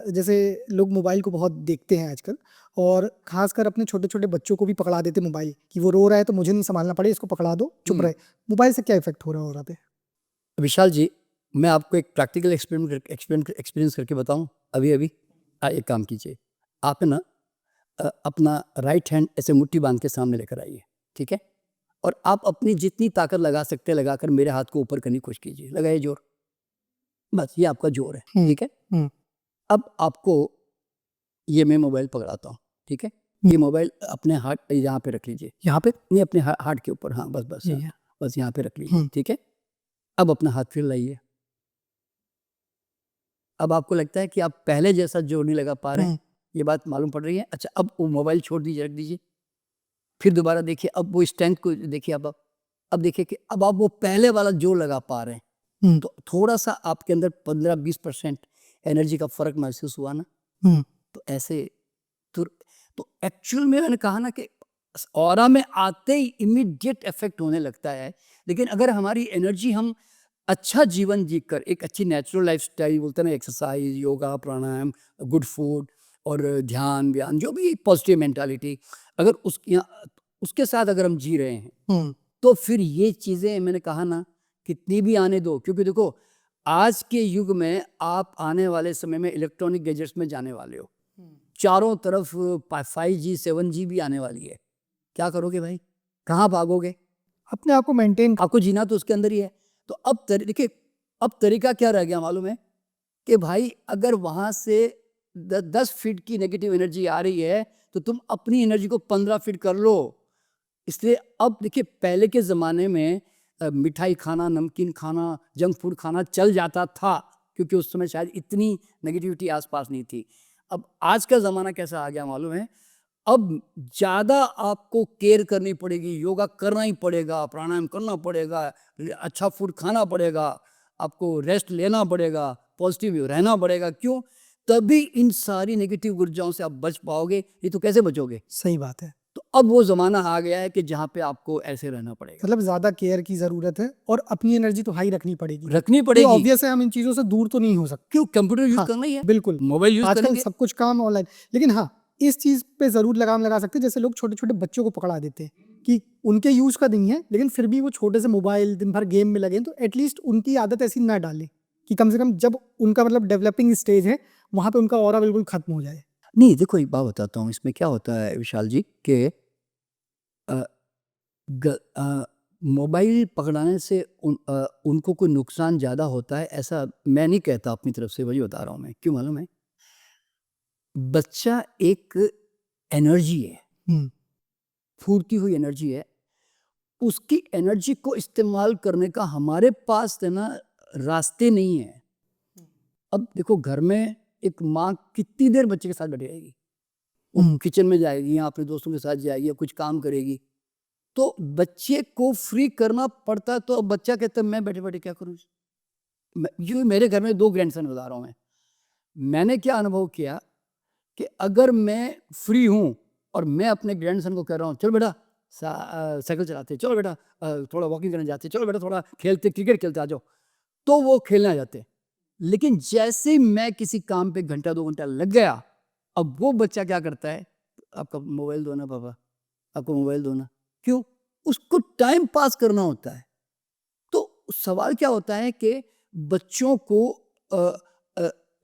जैसे लोग मोबाइल को बहुत देखते हैं आजकल, और खासकर अपने छोटे छोटे बच्चों को भी पकड़ा देते मोबाइल, कि वो रो रहा है तो मुझे नहीं संभालना पड़े, इसको पकड़ा दो, चुप रहे। मोबाइल से क्या इफेक्ट हो रहा है और पे? विशाल जी, मैं आपको एक प्रैक्टिकल एक्सपीरियंस करके बताऊं। अभी अभी एक काम कीजिए, आप है ना, अपना राइट हैंड ऐसे मुट्ठी बांध के सामने लेकर आइए, ठीक है। और आप अपनी जितनी ताकत लगा सकते हैं लगाकर मेरे हाथ को ऊपर करने की कोशिश कीजिए, लगाइए जोर, बस ये आपका जोर है, ठीक है। अब आपको ये मैं मोबाइल पकड़ाता हूँ, ठीक है, ये मोबाइल अपने हाथ यहाँ पे रख लीजिए, यहाँ पे नहीं अपने हाथ के ऊपर, हाँ बस बस हाँ, बस यहाँ पे रख लीजिए, ठीक है। अब अपना हाथ फिर लाइए। अब आपको लगता है कि आप पहले जैसा जोर नहीं लगा पा रहे हैं, ये बात मालूम पड़ रही है। अच्छा, अब वो मोबाइल छोड़ दीजिए, रख दीजिए, फिर दोबारा देखिए, अब वो स्ट्रेंथ को देखिए, अब देखिए कि अब आप वो पहले वाला जोर लगा पा रहे हैं। तो थोड़ा सा आपके अंदर 15-20% एनर्जी का फर्क महसूस हुआ ना। तो ऐसे तो एक्चुअल में मैंने कहा ना कि ऑरा में आते ही इमीडिएट इफेक्ट होने लगता है, लेकिन अगर हमारी एनर्जी हम अच्छा जीवन जीकर एक अच्छी नेचुरल लाइफस्टाइल बोलते हैं ना, एक्सरसाइज, योगा, प्राणायाम, गुड फूड और ध्यान व्यान, जो भी पॉजिटिव मेंटालिटी, अगर उसके साथ अगर हम जी रहे हैं तो फिर ये चीज़ें मैंने कहा ना कितनी भी आने दो, क्योंकि देखो आज के युग में आप आने वाले समय में इलेक्ट्रॉनिक गैजेट्स में जाने वाले हो, चारों तरफ 5G 7G भी आने वाली है, क्या करोगे भाई, कहाँ भागोगे, अपने आप को मेंटेन, आपको जीना तो उसके अंदर ही है। तो अब देखिए, अब तरीका क्या रह गया मालूम है कि भाई अगर वहां से 10 फीट की नेगेटिव एनर्जी आ रही है तो तुम अपनी एनर्जी को 15 फीट कर लो। इसलिए अब देखिए, पहले के ज़माने में मिठाई खाना, नमकीन खाना, जंक फूड खाना चल जाता था, क्योंकि उस समय शायद इतनी नेगेटिविटी आसपास नहीं थी। अब आज का ज़माना कैसा आ गया मालूम है, अब ज़्यादा आपको केयर करनी पड़ेगी, योगा करना ही पड़ेगा, प्राणायाम करना पड़ेगा, अच्छा फूड खाना पड़ेगा, आपको रेस्ट लेना पड़ेगा, पॉजिटिव रहना पड़ेगा। क्यों? तभी इन सारी नेगेटिव ऊर्जाओं से आप बच पाओगे, नहीं तो कैसे बचोगे। सही बात है। तो अब वो ज़माना आ गया है कि जहाँ पे आपको ऐसे रहना पड़ेगा, मतलब ज़्यादा केयर की ज़रूरत है और अपनी एनर्जी तो हाई रखनी रखनी ये पड़ेगी। ऑब्वियस है, हम इन चीज़ों से दूर तो नहीं हो सकते। क्यों? कंप्यूटर यूज़ हाँ, करना ही है, बिल्कुल, मोबाइल यूज़ आजकल करेंगे। सब कुछ काम ऑनलाइन, लेकिन हाँ, इस चीज़ पे ज़रूर लगाम लगा सकते हैं, जैसे लोग छोटे-छोटे बच्चों को पकड़ा देते हैं कि उनके यूज़ का नहीं है, लेकिन फिर भी वो छोटे से मोबाइल दिन भर गेम में लगे हैं, तो एटलीस्ट उनकी आदत ऐसी ना डालें कि कम से कम जब उनका मतलब डेवलपिंग स्टेज है, वहाँ पे उनका ऑरा बिल्कुल खत्म हो जाए। नहीं देखो, एक बात बताता हूँ, इसमें क्या होता है विशाल जी कि मोबाइल पकड़ाने से उनको कोई नुकसान ज़्यादा होता है ऐसा मैं नहीं कहता अपनी तरफ से, वही बता रहा हूँ मैं। क्यों मालूम है? बच्चा एक एनर्जी है, फूटती हुई एनर्जी है, उसकी एनर्जी को इस्तेमाल करने का हमारे पास है ना रास्ते नहीं है। अब देखो, घर में एक माँ कितनी देर बच्चे के साथ बैठी रहेगी, वो किचन में जाएगी या अपने दोस्तों के साथ जाएगी या कुछ काम करेगी, तो बच्चे को फ्री करना पड़ता है। तो अब बच्चा कहता है मैं बैठे बैठे क्या करूँ। मेरे घर में 2 ग्रैंडसन बता रहा हूँ मैंने क्या अनुभव किया कि अगर मैं फ्री हूँ और मैं अपने ग्रैंडसन को कह रहा हूँ चलो बेटा साइकिल चलाते, चलो बेटा थोड़ा वॉकिंग करने जाते, चलो बेटा थोड़ा खेलते, क्रिकेट खेलते आ जाओ, तो वो खेलने आ जाते। लेकिन जैसे ही मैं किसी काम पे घंटा 2 घंटा लग गया, अब वो बच्चा क्या करता है, आपका मोबाइल दो ना पापा, आपको मोबाइल दो ना। क्यों? उसको टाइम पास करना होता है। तो सवाल क्या होता है कि बच्चों को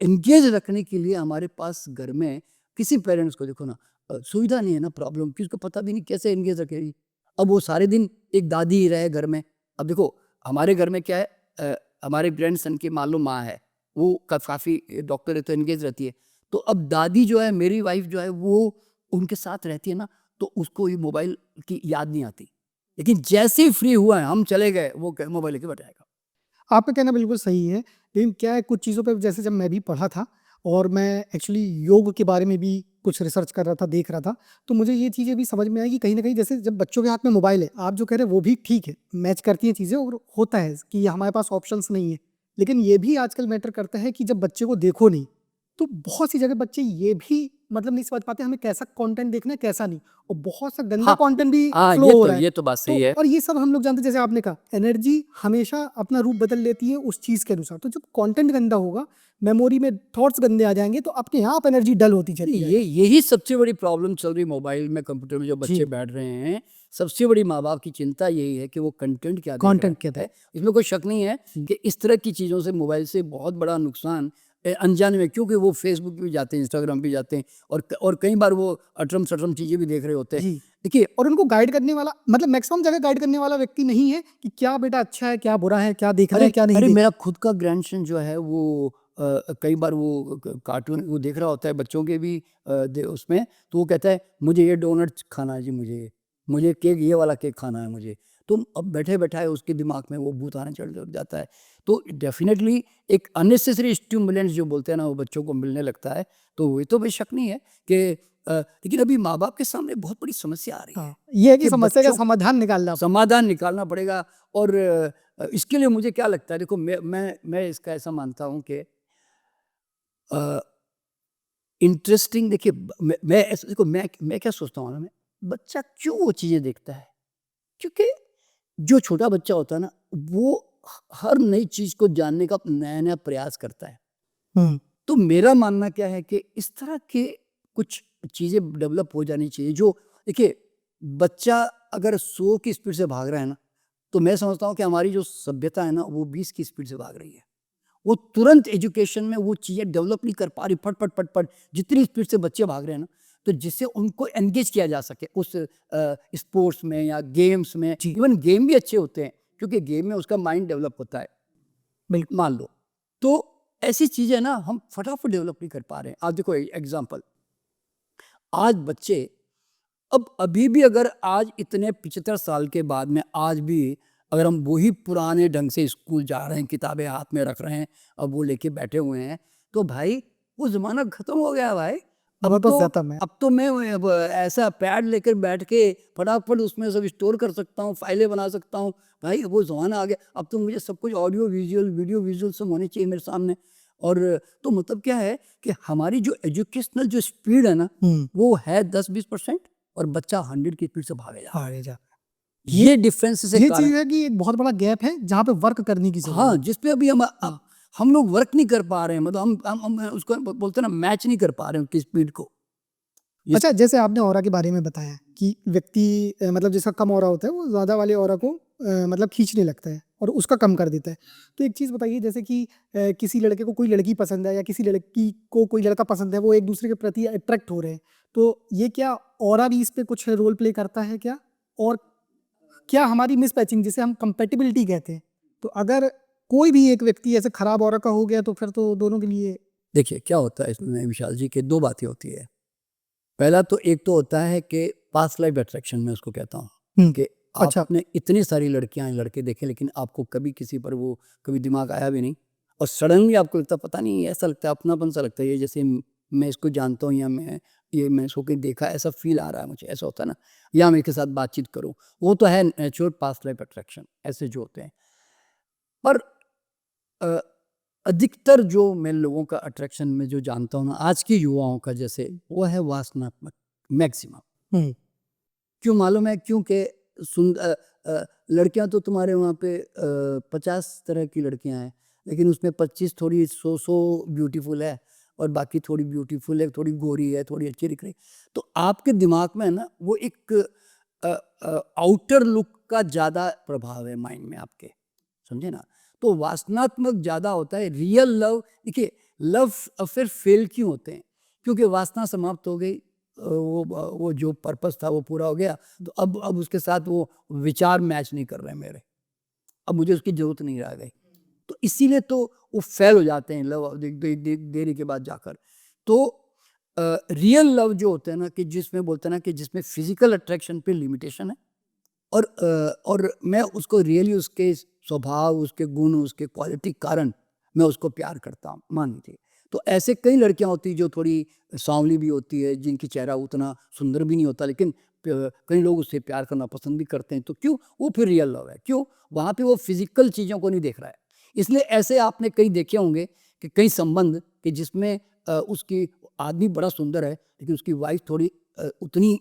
एंगेज रखने के लिए हमारे पास घर में किसी पेरेंट्स को देखो ना सुविधा नहीं है ना, प्रॉब्लम कि उसको पता भी नहीं कैसे एंगेज रखेगी। अब वो सारे दिन एक दादी ही रहे घर में। अब देखो हमारे घर में क्या है, हमारे ग्रैंडसन की मालूम माँ है, वो काफ़ी डॉक्टर है तो एंगेज रहती है। तो अब दादी जो है, मेरी वाइफ जो है, वो उनके साथ रहती है ना, तो उसको ये मोबाइल की याद नहीं आती। लेकिन जैसे ही फ्री हुआ है हम चले गए, वो मोबाइल लेके बैठ जाएगा। आपका कहना बिल्कुल सही है, लेकिन क्या है कुछ चीज़ों पे, जैसे जब मैं भी पढ़ा था और मैं एक्चुअली योग के बारे में भी कुछ रिसर्च कर रहा था, देख रहा था, तो मुझे ये चीज़ें भी समझ में आई कि कहीं न कहीं जैसे जब बच्चों के हाथ में मोबाइल है, आप जो कह रहे हैं वो भी ठीक है, मैच करती हैं चीज़ें और होता है कि हमारे पास ऑप्शंस नहीं है। लेकिन ये भी आजकल मैटर करता है कि जब बच्चे को देखो नहीं, तो बहुत सी जगह बच्चे ये भी मतलब नहीं समझ पाते हमें कैसा कंटेंट देखना है, कैसा नहीं, और बहुत सा गंदा हाँ, कंटेंट भी हाँ, फ्लो हो रहा है। ये तो बात तो सही है। और ये सब हम लोग जानते हैं, जैसे आपने कहा एनर्जी हमेशा अपना रूप बदल लेती है उस चीज़ के अनुसार। तो जब कंटेंट गंदा होगा, मेमोरी में थॉट्स गंदे आ जाएंगे, तो अपने आप एनर्जी डल होती चली जाएगी। यही सबसे बड़ी प्रॉब्लम चल रही मोबाइल में, कंप्यूटर में जो बच्चे बैठ रहे हैं। सबसे बड़ी माँ बाप की चिंता यही है कि वो कंटेंट क्या देख रहा कंटेंट क्या है। इसमें कोई शक नहीं है कि इस तरह की चीज़ों से मोबाइल से बहुत बड़ा नुकसान अनजाने में, क्योंकि वो फेसबुक भी जाते हैं, इंस्टाग्राम भी जाते हैं, और कई बार वो अटरम सटरम चीज़ें भी देख रहे होते हैं। देखिए और उनको गाइड करने वाला मतलब मैक्सिमम जगह गाइड करने वाला व्यक्ति नहीं है कि क्या बेटा अच्छा है, क्या बुरा है, क्या देखना है, क्या नहीं अरे देखना। मेरा खुद का ग्रैंडसन जो है वो कई बार वो कार्टून वो देख रहा होता है बच्चों के भी उसमें, तो वो कहता है मुझे ये डोनट खाना है जी, मुझे केक ये वाला केक खाना है मुझे। तो अब बैठे बैठाए उसके दिमाग में वो भूत आने चढ़ जाता है। तो डेफिनेटली एक अननेसेसरी स्टिमुलेंट्स जो बोलते हैं ना वो बच्चों को मिलने लगता है। तो ये तो बेशक नहीं है कि लेकिन अभी माँ बाप के सामने बहुत बड़ी समस्या आ रही है हाँ, ये है कि कि समस्या का बच्चों समाधान निकालना। समाधान निकालना पड़ेगा। और इसके लिए मुझे क्या लगता है, देखो मैं इसका ऐसा मानता हूँ कि इंटरेस्टिंग, देखिए मैं ऐसा देखो मैं क्या सोचता हूँ ना, मैं बच्चा क्यों वो चीज़ें देखता है, क्योंकि जो छोटा बच्चा होता है ना वो हर नई चीज़ को जानने का नया नया प्रयास करता है। हम्म, तो मेरा मानना क्या है कि इस तरह के कुछ चीज़ें डेवलप हो जानी चाहिए जो, देखिए बच्चा अगर 100 की स्पीड से भाग रहा है ना, तो मैं समझता हूँ कि हमारी जो सभ्यता है ना वो 20 की स्पीड से भाग रही है। वो तुरंत एजुकेशन में वो चीज़ें डेवलप नहीं कर पा रही, फट फट फट फट जितनी स्पीड से बच्चे भाग रहे हैं ना, तो जिससे उनको एंगेज किया जा सके उस स्पोर्ट्स में या गेम्स में। जी। इवन गेम भी अच्छे होते हैं क्योंकि गेम में उसका माइंड डेवलप होता है, बिल्कुल। मान लो। तो ऐसी चीज़ें ना हम फटाफट डेवलप नहीं कर पा रहे हैं। आप देखो एग्जाम्पल, आज बच्चे अब अभी भी अगर आज इतने 75 साल के बाद में आज भी अगर हम वही पुराने ढंग से स्कूल जा रहे हैं, किताबें हाथ में रख रहे हैं, अब वो लेके बैठे हुए हैं, तो भाई वो ज़माना ख़त्म हो गया भाई। वो अब तो तो खत्म है। अब तो मैं अब ऐसा पैड लेकर बैठ के फटाफट उसमें सब स्टोर कर सकता हूँ, फाइलें बना सकता हूँ। भाई वो ज़माना आ गया, अब तो मुझे सब कुछ ऑडियो विजुअल वीडियो विजुअल सब होने चाहिए मेरे सामने। और तो मतलब क्या है कि हमारी जो एजुकेशनल जो स्पीड है ना वो है 10-20% और बच्चा 100 की स्पीड से भागे जा रहा है। आगे जा ये डिफरेंस से ये कारण, चीज है कि एक बहुत बड़ा गैप है जहाँ पे वर्क करने की जरूरत हाँ, है। जिसपे अभी हाँ। हम लोग वर्क नहीं कर पा रहे हैं, मतलब हम उसको बोलते हैं ना मैच नहीं कर पा रहे हैं उनकी स्पीड को। इस अच्छा, जैसे आपने ऑरा के बारे में बताया कि व्यक्ति मतलब जिसका कम ऑरा होता है वो ज़्यादा वाले ऑरा को मतलब खींचने लगता है और उसका कम कर देता है। तो एक चीज़ बताइए, जैसे कि किसी लड़के को कोई लड़की पसंद है या किसी लड़की को कोई लड़का पसंद है, वो एक दूसरे के प्रति अट्रैक्ट हो रहे हैं, तो ये क्या ऑरा भी इस पे कुछ रोल प्ले करता है क्या? और क्या हमारी मिस मैचिंग जिसे हम कंपेटिबिलिटी कहते हैं, तो अगर कोई भी एक व्यक्ति ऐसे खराब ऑरा का हो गया तो फिर तो दोनों के लिए। देखिए क्या होता है इसमें विशाल जी के 2 बातें होती है। पहला तो एक तो होता है कि पास्ट लाइफ अट्रैक्शन, मैं उसको कहता हूँ कि अच्छा। आपने इतनी सारी लड़कियां लड़के देखे लेकिन आपको कभी किसी पर वो कभी दिमाग आया भी नहीं, और सडनली आपको लगता है, पता नहीं ऐसा लगता है, अपनापन सा लगता है, ये जैसे मैं इसको जानता हूँ या मैं इसको कहीं देखा, ऐसा फील आ रहा है मुझे, ऐसा होता है ना, या मैं इसके साथ बातचीत करूँ, वो तो है नेचुरल पास्ट लाइफ अट्रैक्शन, ऐसे जो होते हैं। पर अ, अधिकतर जो मैं लोगों का अट्रैक्शन में जो जानता हूँ ना आज के युवाओं का, जैसे वो है वासनात्मक, मैक्सिमम। हम्म। क्यों मालूम है? क्योंकि लड़कियां तो तुम्हारे वहाँ पे 50 तरह की लड़कियां हैं, लेकिन उसमें 25 थोड़ी सो ब्यूटीफुल है और बाकी थोड़ी ब्यूटीफुल है, थोड़ी गोरी है, थोड़ी अच्छी दिख रही। तो आपके दिमाग में है ना वो एक आउटर लुक का ज़्यादा प्रभाव है माइंड में आपके, समझे ना? तो वासनात्मक ज़्यादा होता है। रियल लव, देखिए लव अफेयर फेल क्यों होते हैं? क्योंकि वासना समाप्त हो गई, वो जो पर्पस था वो पूरा हो गया, तो अब उसके साथ वो विचार मैच नहीं कर रहे हैं मेरे, अब मुझे उसकी जरूरत नहीं रह गई, तो इसीलिए तो वो फेल हो जाते हैं लव देरी के बाद जाकर। तो रियल लव जो होते हैं ना कि जिसमें बोलते हैं ना कि जिसमें फिजिकल अट्रैक्शन पे लिमिटेशन है, और मैं उसको रियली उसके स्वभाव, उसके गुण, उसके क्वालिटी कारण मैं उसको प्यार करता हूँ, मान लीजिए। तो ऐसे कई लड़कियां होती जो थोड़ी सांवली भी होती है, जिनकी चेहरा उतना सुंदर भी नहीं होता, लेकिन कई लोग उससे प्यार करना पसंद भी करते हैं। तो क्यों? वो फिर रियल लव है। क्यों? वहाँ पे वो फिजिकल चीज़ों को नहीं देख रहा है। इसलिए ऐसे आपने कई देखे होंगे कि कई संबंध कि जिसमें उसकी आदमी बड़ा सुंदर है लेकिन उसकी वाइफ थोड़ी उतनी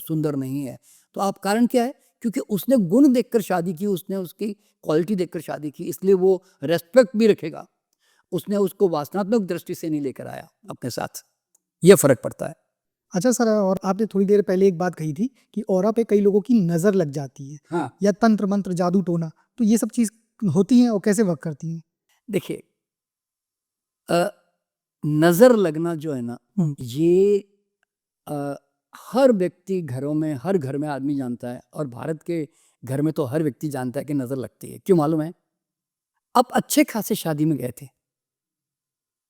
सुंदर नहीं है। तो आप कारण क्या है? क्योंकि उसने गुण देखकर शादी की, उसने उसकी क्वालिटी देखकर शादी की, इसलिए वो रेस्पेक्ट भी रखेगा। उसने उसको वासनात्मक दृष्टि से नहीं लेकर आया अपने साथ, ये फ़र्क पड़ता है। अच्छा सर, और आपने थोड़ी देर पहले एक बात कही थी कि ऑरा पे कई लोगों की नज़र लग जाती है हाँ, या तंत्र मंत्र जादू टोना, तो ये सब चीज़ होती हैं और कैसे वर्क करती हैं? देखिए अ, नज़र लगना जो है ना, हम्म। ये अ, हर व्यक्ति घरों में, हर घर में आदमी जानता है, और भारत के घर में तो हर व्यक्ति जानता है कि नज़र लगती है। क्यों मालूम है? आप अच्छे खासे शादी में गए थे,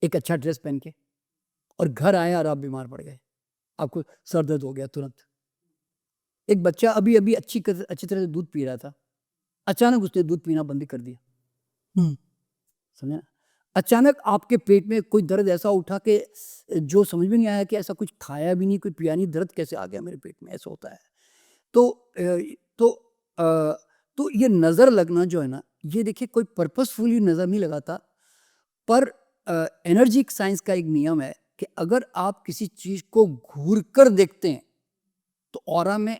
एक अच्छा ड्रेस पहन के, और घर आए और आप बीमार पड़ गए, आपको सर दर्द हो गया तुरंत। एक बच्चा अभी अभी अच्छी तरह से दूध पी रहा था, अचानक उसने दूध पीना बंद कर दिया। समझे ना? अचानक आपके पेट में कोई दर्द ऐसा उठा कि जो समझ में नहीं आया कि ऐसा कुछ खाया भी नहीं, कुछ पिया नहीं, दर्द कैसे आ गया मेरे पेट में, ऐसा होता है। तो तो अ, तो ये नज़र लगना जो है ना, ये देखिए कोई पर्पसफुली नज़र नहीं लगाता, पर एनर्जी साइंस का एक नियम है कि अगर आप किसी चीज़ को घूर कर देखते हैं तो ऑरा में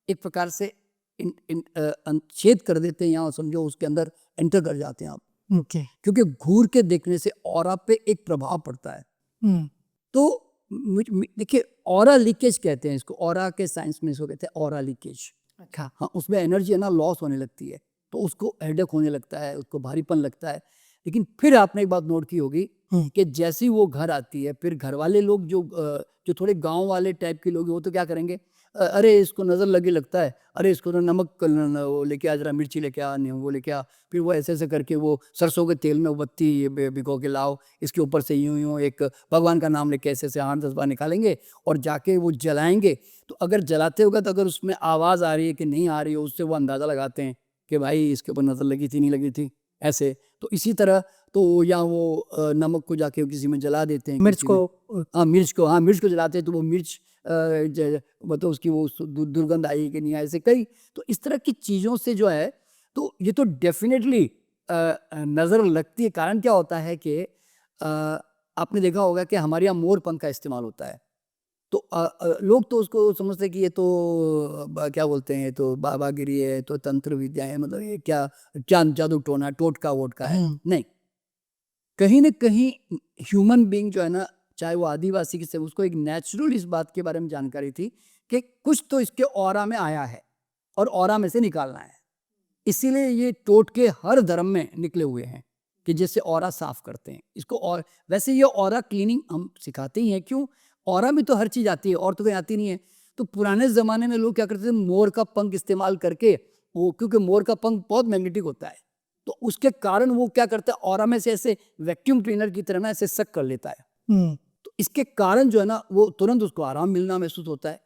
एक प्रकार से छेद कर देते हैं, या समझो उसके अंदर एंटर कर जाते हैं आप, ओके। क्योंकि घूर के देखने से ऑरा पे एक प्रभाव पड़ता है। तो देखिए, ऑरा लीकेज कहते हैं इसको, ऑरा के साइंस में इसको कहते हैं ऑरा लीकेज। अच्छा। हाँ, उसमें एनर्जी है ना लॉस होने लगती है, तो उसको हेडेक होने लगता है, उसको भारीपन लगता है। लेकिन फिर आपने एक बात नोट की होगी कि जैसे ही वो घर आती है, फिर घर वाले लोग जो थोड़े गांव वाले टाइप के लोग हैं, वो तो क्या करेंगे, अरे इसको नज़र लगी लगता है, अरे इसको तो नमक वो लेके आ, जरा मिर्ची लेके आ, वो लेके आ। फिर वो ऐसे ऐसे करके वो सरसों के तेल में वो बत्ती भिगो के लाओ, इसके ऊपर से यूं यूं एक भगवान का नाम लेके ऐसे ऐसे 8-10 बार निकालेंगे और जाके वो जलाएंगे। तो अगर जलाते होगा तो अगर उसमें आवाज़ आ रही है कि नहीं आ रही है, उससे वो अंदाज़ा लगाते हैं कि भाई इसके ऊपर नज़र लगी थी, नहीं लगी थी, ऐसे। तो इसी तरह तो या वो नमक को जाके किसी में जला देते हैं, मिर्च किसी को में। हाँ, मिर्च को जलाते हैं, तो वो मिर्च मतलब उसकी वो दुर्गंध आई कि नहीं आई, ऐसे कई। तो इस तरह की चीज़ों से जो है, तो ये तो डेफिनेटली नज़र लगती है। कारण क्या होता है कि आपने देखा होगा कि हमारे यहाँ मोर पंख का इस्तेमाल होता है, तो लोग तो उसको समझते हैं कि ये तो क्या बोलते हैं, ये तो बाबागिरी है, तो तंत्र विद्या है, मतलब ये क्या चांद जादू टोना टोटका वोटका है। नहीं, कहीं न कहीं ह्यूमन बीइंग जो है ना, चाहे वो आदिवासी किसी, उसको एक नेचुरल इस बात के बारे में जानकारी थी कि कुछ तो इसके ऑरा में आया है और ऑरा में से निकालना है। इसीलिए ये टोटके हर धर्म में निकले हुए हैं कि जिससे ऑरा साफ करते हैं इसको। और वैसे ये ऑरा क्लीनिंग हम सिखाते ही हैं। क्यों? ऑरा में तो हर चीज़ आती है, और तो कोई आती नहीं है। तो पुराने ज़माने में लोग क्या करते थे, मोर का पंख इस्तेमाल करके, वो क्योंकि मोर का पंख बहुत मैग्नेटिक होता है, तो उसके कारण वो क्या करता है, ऑरा में से ऐसे वैक्यूम क्लीनर की तरह ना ऐसे सक कर लेता है। तो इसके कारण जो है ना, वो तुरंत उसको आराम मिलना महसूस होता है।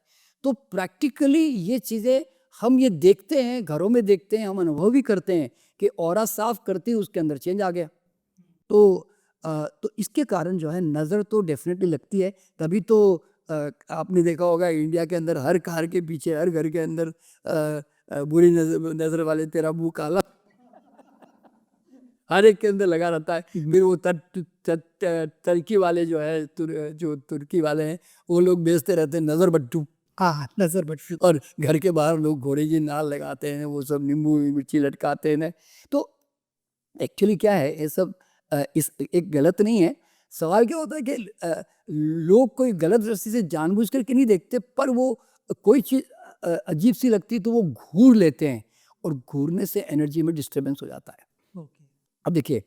तो प्रैक्टिकली ये चीज़ें हम ये देखते हैं, घरों में देखते हैं, हम अनुभव भी करते हैं कि ऑरा साफ करते ही उसके अंदर चेंज आ गया। तो इसके कारण जो है नज़र तो डेफिनेटली लगती है। तभी तो आपने देखा होगा इंडिया के अंदर हर कार के पीछे, हर घर के अंदर बुरी नज़र वाले तेरा मुंह काला हर एक के अंदर लगा रहता है। फिर वो टर्की वाले जो है, जो तुर्की वाले हैं, वो लोग बेचते रहते हैं नज़र बट्टू। हाँ, नज़र बट्टू। और घर के बाहर लोग घोड़े की नाल लगाते हैं, वो सब नींबू मिर्ची लटकाते हैं। तो एक्चुअली क्या है ये सब, इस एक गलत नहीं है। सवाल क्या होता है कि लोग कोई गलत दृष्टि से जानबूझ करके नहीं देखते, पर वो कोई चीज़ अजीब सी लगती है तो वो घूर लेते हैं, और घूरने से एनर्जी में डिस्टर्बेंस हो जाता है। अब देखिए,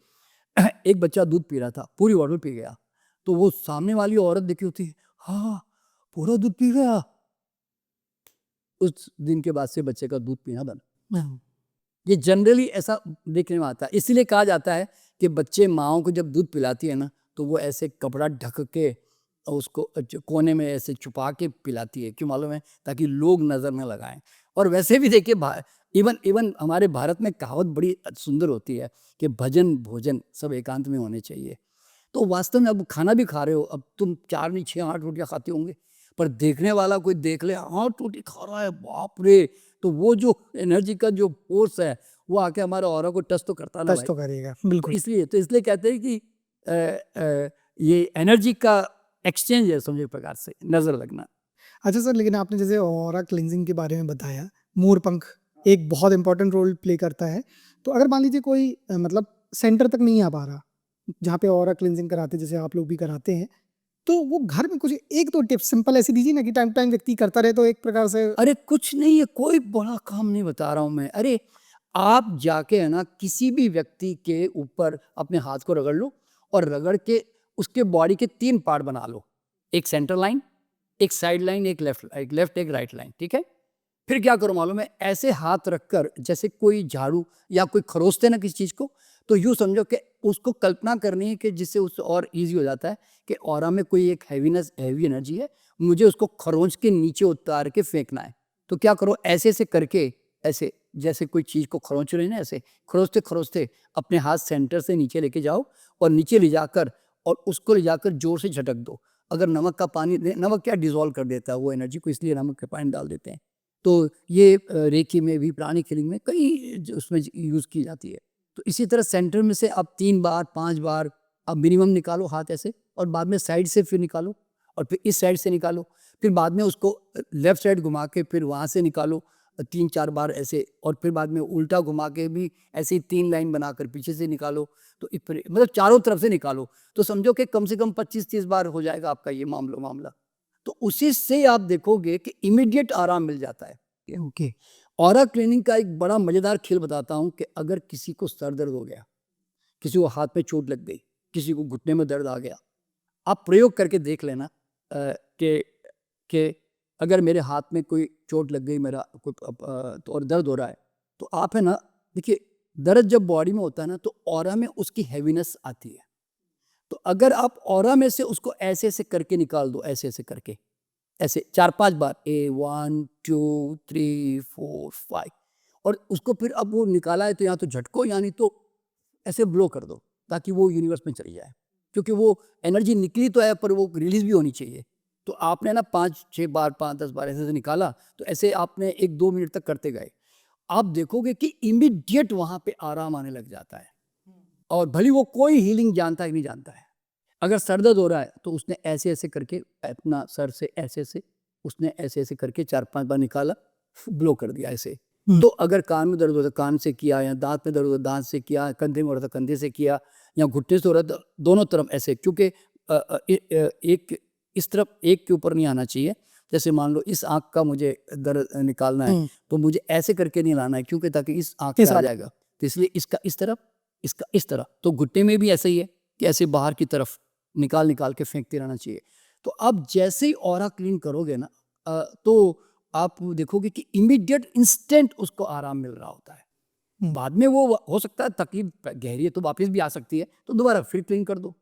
एक बच्चा दूध पी रहा था, पूरी बॉटल पी गया, तो वो सामने वाली औरत देखी होती है, हाँ पूरा दूध पी गया। उस दिन के बाद से बच्चे का दूध पीना बंद। ये जनरली ऐसा देखने में आता है। इसीलिए कहा जाता है कि बच्चे माँओं को जब दूध पिलाती है ना, तो वो ऐसे कपड़ा ढक के उसको कोने में ऐसे छुपा के पिलाती है। क्यों मालूम है? ताकि लोग नज़र न लगाएं। और वैसे भी देखिए, इवन हमारे भारत में कहावत बड़ी सुंदर होती है कि भजन भोजन सब एकांत में होने चाहिए। तो वास्तव में अब खाना भी खा रहे हो, अब तुम 4 नहीं 6 8 रोटियां खाते होंगे, पर देखने वाला कोई देख ले 8 रोटी खा रहा है, बाप रे, तो वो जो एनर्जी का जो फोर्स है, वो आके हमारे ऑरा को टच तो करता ना टच भाई। तो करेगा, तो बिल्कुल। इसलिए कहते हैं कि ये एनर्जी का एक्सचेंज है, समझो एक प्रकार से नजर लगना। अच्छा सर, लेकिन आपने जैसे ऑरा क्लींजिंग के बारे में बताया, मोर पंख एक बहुत इंपॉर्टेंट रोल प्ले करता है। तो अगर मान लीजिए कोई मतलब सेंटर तक नहीं आ पा रहा, जहाँ पे ऑरा क्लींजिंग कराते जैसे आप लोग भी कराते हैं, तो वो घर में कुछ एक दो टिप्स सिंपल ऐसी दीजिए ना कि टाइम टाइम व्यक्ति करता रहे, तो एक प्रकार से। अरे कुछ नहीं है, कोई बड़ा काम नहीं बता रहा हूँ मैं। अरे आप जाके है ना, किसी भी व्यक्ति के ऊपर अपने हाथ को रगड़ लो, और रगड़ के उसके बॉडी के 3 पार्ट बना लो। एक सेंटर लाइन, एक साइड लाइन, एक लेफ्ट एक राइट लाइन, ठीक है। फिर क्या करो मालूम है, ऐसे हाथ रखकर जैसे कोई झाड़ू या कोई खरोचते ना किसी चीज को, तो यूं समझो कि उसको कल्पना करनी है कि जिससे उससे और इजी हो जाता है कि ऑरा में कोई एक हैवी एनर्जी है, मुझे उसको खरोंच के नीचे उतार के फेंकना है। तो क्या करो, ऐसे ऐसे करके, ऐसे जैसे कोई चीज को खरोंच रहे हैं ना, ऐसे खरोचते खरोचते अपने हाथ सेंटर से नीचे लेके जाओ और नीचे ले जाकर और उसको ले जाकर जोर से झटक दो। अगर नमक का पानी, नमक क्या डिजोल्व कर देता है वो एनर्जी को, इसलिए नमक के पानी डाल देते हैं। तो ये रेकी में भी, प्राणिक हीलिंग में कई उसमें यूज की जाती है। तो इसी तरह सेंटर में से आप 3 बार 5 बार आप मिनिमम निकालो हाथ ऐसे, और बाद में साइड से फिर निकालो, और फिर इस साइड से निकालो, फिर बाद में उसको लेफ्ट साइड घुमा के फिर वहाँ से निकालो 3-4 बार ऐसे, और फिर बाद में उल्टा घुमा के भी ऐसे ही 3 लाइन बनाकर पीछे से निकालो। तो मतलब चारों तरफ से निकालो, तो समझो कि कम से कम 25-30 बार हो जाएगा आपका ये मामला। तो उसी से आप देखोगे कि इमीडिएट आराम मिल जाता है। ओके। ऑरा क्लीनिंग का एक बड़ा मजेदार खेल बताता हूँ कि अगर किसी को सर दर्द हो गया, किसी को हाथ पे चोट लग गई, किसी को घुटने में दर्द आ गया, आप प्रयोग करके देख लेना कि अगर मेरे हाथ में कोई चोट लग गई, मेरा कोई तो और दर्द हो रहा है, तो आप है ना, देखिए दर्द जब बॉडी में होता है ना, तो ऑरा में उसकी हैवीनेस आती है। तो अगर आप ऑरा में से उसको ऐसे ऐसे करके निकाल दो, ऐसे ऐसे करके, ऐसे 4-5 बार, 1 2 3 4 5, और उसको फिर अब वो निकाला है तो या तो झटको या नहीं तो ऐसे ब्लो कर दो, ताकि वो यूनिवर्स में चली जाए, क्योंकि वो एनर्जी निकली तो है पर वो रिलीज भी होनी चाहिए। तो आपने ना 5-6 बार 5-10 बार ऐसे ऐसे निकाला, तो ऐसे आपने 1-2 मिनट तक करते गए, आप देखोगे कि इमीडिएट वहां पे आराम आने लग जाता है। और भली वो कोई हीलिंग जानता ही नहीं जानता है। अगर सर दर्द हो रहा है तो उसने ऐसे ऐसे करके अपना सर से ऐसे ऐसे, उसने ऐसे ऐसे करके 4-5 बार निकाला, ब्लो कर दिया ऐसे। तो अगर कान में दर्द हो रहा था कान से किया, या दांत में दर्द हो रहा था दांत से किया, कंधे में हो रहा था कंधे से किया, या घुटने से हो रहा था दोनों तरफ ऐसे, क्योंकि एक इस तरफ एक के ऊपर नहीं आना चाहिए। जैसे मान लो इस आंख का मुझे दर्द निकालना है, तो मुझे ऐसे करके नहीं लाना है, क्योंकि ताकि इस आंख पे आ जाएगा, तो इसलिए इसका इस तरफ, इसका इस तरफ। तो घुटने में भी ऐसा ही है कि ऐसे बाहर की तरफ निकाल निकाल के फेंकते रहना चाहिए। तो आप जैसे ही ऑरा क्लीन करोगे ना, तो आप देखोगे कि इमीडिएट इंस्टेंट उसको आराम मिल रहा होता है। बाद में वो हो सकता है तकलीफ गहरी है तो वापस भी आ सकती है, तो दोबारा फिर क्लीन कर दो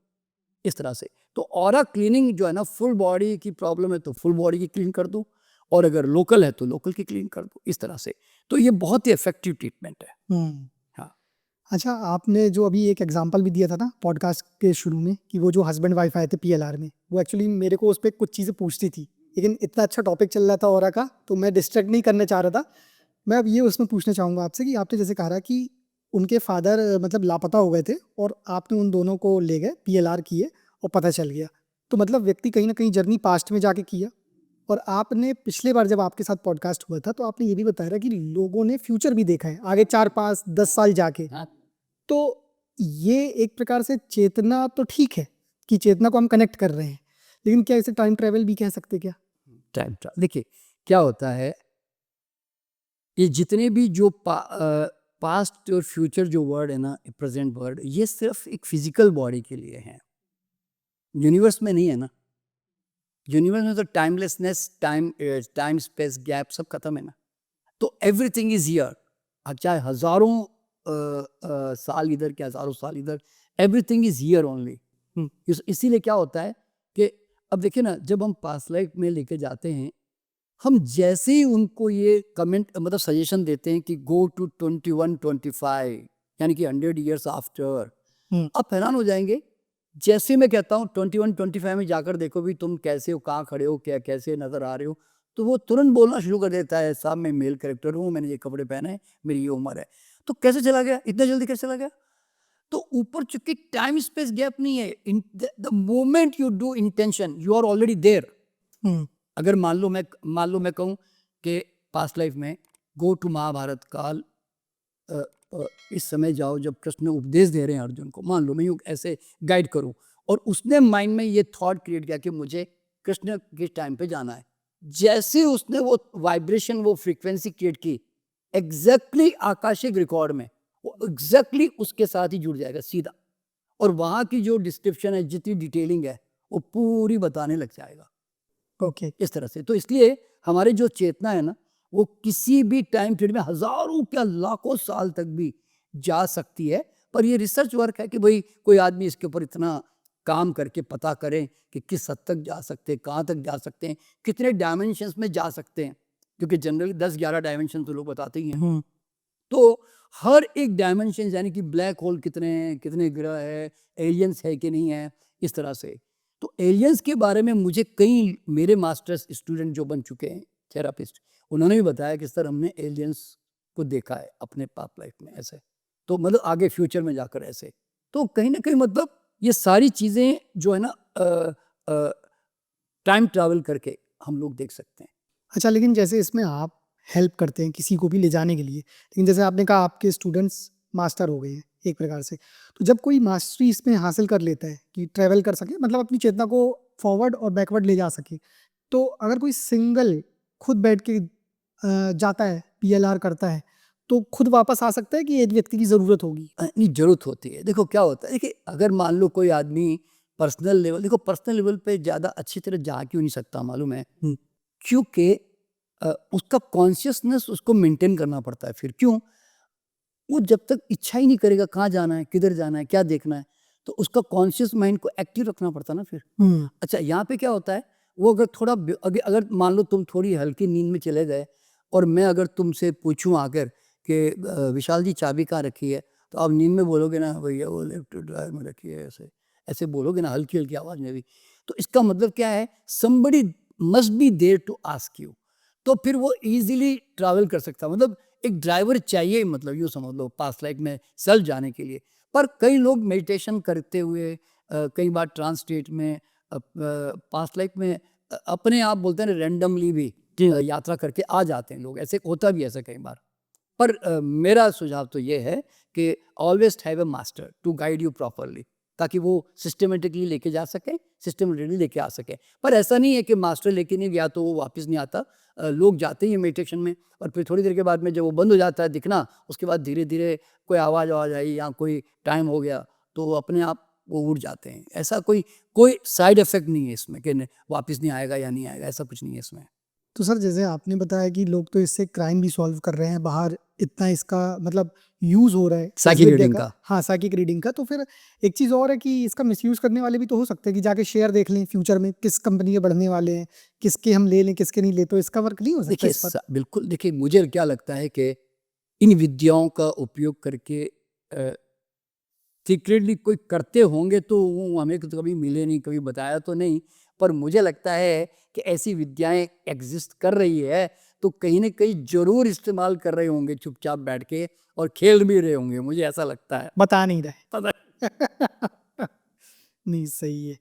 इस तरह से। तो ऑरा क्लीनिंग जो है ना, फुल बॉडी की प्रॉब्लम है तो फुल बॉडी की क्लीन कर दो, और अगर लोकल है तो लोकल की क्लीन कर दो, इस तरह से। तो ये बहुत ही इफेक्टिव ट्रीटमेंट है। हाँ। अच्छा, आपने जो अभी एक एग्जांपल भी दिया था ना पॉडकास्ट के शुरू में, कि वो जो हस्बैंड वाइफ आए थे पीएलआर में, वो एक्चुअली मेरे को उस पर कुछ चीज़ें पूछती थी, लेकिन इतना अच्छा टॉपिक चल रहा था ऑरा का, तो मैं डिस्ट्रैक्ट नहीं करना चाह रहा था। मैं अब ये उसमें पूछना चाहूँगा आपसे कि आपने जैसे कहा कि उनके फादर मतलब लापता हो गए थे और आपने उन दोनों को ले गए, पीएलआर किए और पता चल गया। तो मतलब व्यक्ति कहीं ना कहीं जर्नी पास्ट में जाके किया, और आपने पिछले बार जब आपके साथ पॉडकास्ट हुआ था तो आपने ये भी बताया कि लोगों ने फ्यूचर भी देखा है आगे 4-5-10 साल जाके। हाँ। तो ये एक प्रकार से चेतना तो ठीक है कि चेतना को हम कनेक्ट कर रहे हैं, लेकिन क्या इसे टाइम ट्रेवल भी कह सकते क्या? टाइम ट्रैवल, देखिए क्या होता है, ये जितने भी जो पास्ट और फ्यूचर जो वर्ड है ना, प्रेजेंट वर्ड, ये सिर्फ एक फिजिकल बॉडी के लिए है, यूनिवर्स में नहीं है ना। यूनिवर्स में तो टाइमलेसनेस, टाइम स्पेस गैप सब खत्म है ना। तो एवरीथिंग इज हियर, चाहे हजारों साल इधर के हजारों साल इधर, एवरीथिंग इज हियर ओनली। इसीलिए क्या होता है कि अब देखिए ना, जब हम पास्ट लाइफ में लेके जाते हैं, हम जैसे ही उनको ये कमेंट मतलब सजेशन देते हैं कि गो टू 21-25, यानी कि 100 ईयर्स आफ्टर, आप हैरान हो जाएंगे। जैसे मैं कहता हूँ 21-25 में जाकर देखो भी तुम कैसे हो, कहाँ खड़े हो, क्या कैसे नजर आ रहे हो, तो वो तुरंत बोलना शुरू कर देता है, साहब मैं मेल कैरेक्टर हूँ, मैंने ये कपड़े पहने हैं, मेरी ये उम्र है। तो कैसे चला गया, इतना जल्दी कैसे चला गया? तो ऊपर चूंकि टाइम स्पेस गैप नहीं है, the moment you do intention you are already there. अगर मान लो मैं कहूँ कि पास्ट लाइफ में गो टू महाभारत काल, इस समय जाओ जब कृष्ण उपदेश दे रहे हैं अर्जुन को, मान लो मैं यूँ ऐसे गाइड करूँ, और उसने माइंड में ये थॉट क्रिएट किया कि मुझे कृष्ण के टाइम पे जाना है। जैसे उसने वो वाइब्रेशन, वो फ्रीक्वेंसी क्रिएट की, एग्जैक्टली आकाशिक रिकॉर्ड में वो एग्जैक्टली उसके साथ ही जुड़ जाएगा सीधा, और वहाँ की जो डिस्क्रिप्शन है, जितनी डिटेलिंग है, वो पूरी बताने लग जाएगा। ओके। इस तरह से। तो इसलिए हमारी जो चेतना है ना, वो किसी भी टाइम पीरियड में हज़ारों क्या लाखों साल तक भी जा सकती है। पर ये रिसर्च वर्क है कि भई कोई आदमी इसके ऊपर इतना काम करके पता करे कि किस हद तक जा सकते हैं, कहाँ तक जा सकते हैं, कितने डायमेंशंस में जा सकते हैं। क्योंकि जनरली 10-11 डायमेंशन तो लोग बताते ही हैं। तो हर एक डायमेंशन यानी कि ब्लैक होल कितने हैं, कितने ग्रह है, एलियंस है कि नहीं है, इस तरह से। तो एलियंस के बारे में मुझे कई मेरे मास्टर्स स्टूडेंट जो बन चुके हैं थेरापिस्ट, उन्होंने भी बताया कि सर हमने एलियंस को देखा है अपने पास्ट लाइफ में ऐसे। तो मतलब आगे फ्यूचर में जाकर ऐसे। तो कहीं ना कहीं मतलब ये सारी चीज़ें जो है ना टाइम ट्रैवल करके हम लोग देख सकते हैं। अच्छा, लेकिन जैसे इसमें आप हेल्प करते हैं किसी को भी ले जाने के लिए, लेकिन जैसे आपने कहा आपके स्टूडेंट्स मास्टर हो गए हैं एक प्रकार से, तो जब कोई मास्टरी इसमें हासिल कर लेता है कि ट्रैवल कर सके, मतलब अपनी चेतना को फॉरवर्ड और बैकवर्ड ले जा सके, तो अगर कोई सिंगल खुद बैठ के जाता है, पीएलआर करता है, तो खुद वापस आ सकता है कि एक व्यक्ति की ज़रूरत होगी? नहीं, ज़रूरत होती है। देखो क्या होता है, देखिए अगर मान लो कोई आदमी पर्सनल लेवल, देखो पर्सनल लेवल पे ज़्यादा अच्छी तरह जा क्यों नहीं सकता मालूम है? क्योंकि उसका कॉन्शियसनेस उसको मेंटेन करना पड़ता है। फिर क्यों? वो जब तक इच्छा ही नहीं करेगा कहाँ जाना है, किधर जाना है, क्या देखना है, तो उसका कॉन्शियस माइंड को एक्टिव रखना पड़ता है ना फिर। अच्छा, यहाँ पे क्या होता है, वो अगर थोड़ा अगर मान लो तुम थोड़ी हल्की नींद में चले गए और मैं अगर तुमसे पूछूं आकर कि विशाल जी चाबी कहाँ रखी है, तो आप नींद में बोलोगे ना भैया वो लेफ्ट ड्रायर में रखी है, ऐसे ऐसे बोलोगे ना हल्की हल्की आवाज़ में भी। तो इसका मतलब क्या है, somebody must be there to ask you. तो फिर वो इजीली ट्रैवल कर सकता है। मतलब एक ड्राइवर चाहिए, मतलब यूँ समझ लो पास्ट लाइफ में सेल्फ जाने के लिए। पर कई लोग मेडिटेशन करते हुए कई बार ट्रांस स्टेट में पास्ट लाइफ में अपने आप बोलते हैं रैंडमली भी यात्रा करके आ जाते हैं लोग, ऐसे होता भी ऐसा कई बार। पर मेरा सुझाव तो ये है कि always have a master to guide you properly, ताकि वो सिस्टमेटिकली लेके जा सके, सिस्टमेटिकली लेके आ सके। पर ऐसा नहीं है कि मास्टर लेके नहीं गया तो वो वापस नहीं आता। लोग जाते ही हैं मेडिटेशन में और फिर थोड़ी देर के बाद में जब वो बंद हो जाता है दिखना, उसके बाद धीरे धीरे कोई आवाज़ आई या कोई टाइम हो गया तो वो अपने आप वो उड़ जाते हैं। ऐसा कोई कोई साइड इफेक्ट नहीं है इसमें कि वापस नहीं आएगा या नहीं आएगा, ऐसा कुछ नहीं है इसमें। तो सर जैसे आपने बताया कि लोग तो इससे क्राइम भी सॉल्व कर रहे हैं, बाहर इतना इसका मतलब यूज़ हो रहा है इस साइकिक विद्या रीडिंग का। का। हाँ, साइकिक रीडिंग का। तो फिर एक चीज़ और है कि इसका मिसयूज़ करने वाले भी तो हो सकते हैं कि जाके शेयर देख लें फ्यूचर में किस कंपनी के बढ़ने वाले हैं, किसके हम ले लें, किसके नहीं ले, तो इसका वर्क नहीं हो सकता देखिए इस पर? बिल्कुल, देखिए मुझे क्या लगता है कि इन विद्याओं का उपयोग करके सीक्रेटली कोई करते होंगे तो वो हमें तो कभी मिले नहीं, कभी बताया तो नहीं। पर मुझे लगता है कि ऐसी विद्याएं एग्जिस्ट कर रही है तो कहीं ना कहीं जरूर इस्तेमाल कर रहे होंगे चुपचाप बैठ के, और खेल भी रहे होंगे, मुझे ऐसा लगता है। बता नहीं रहे। पता नहीं, सही है।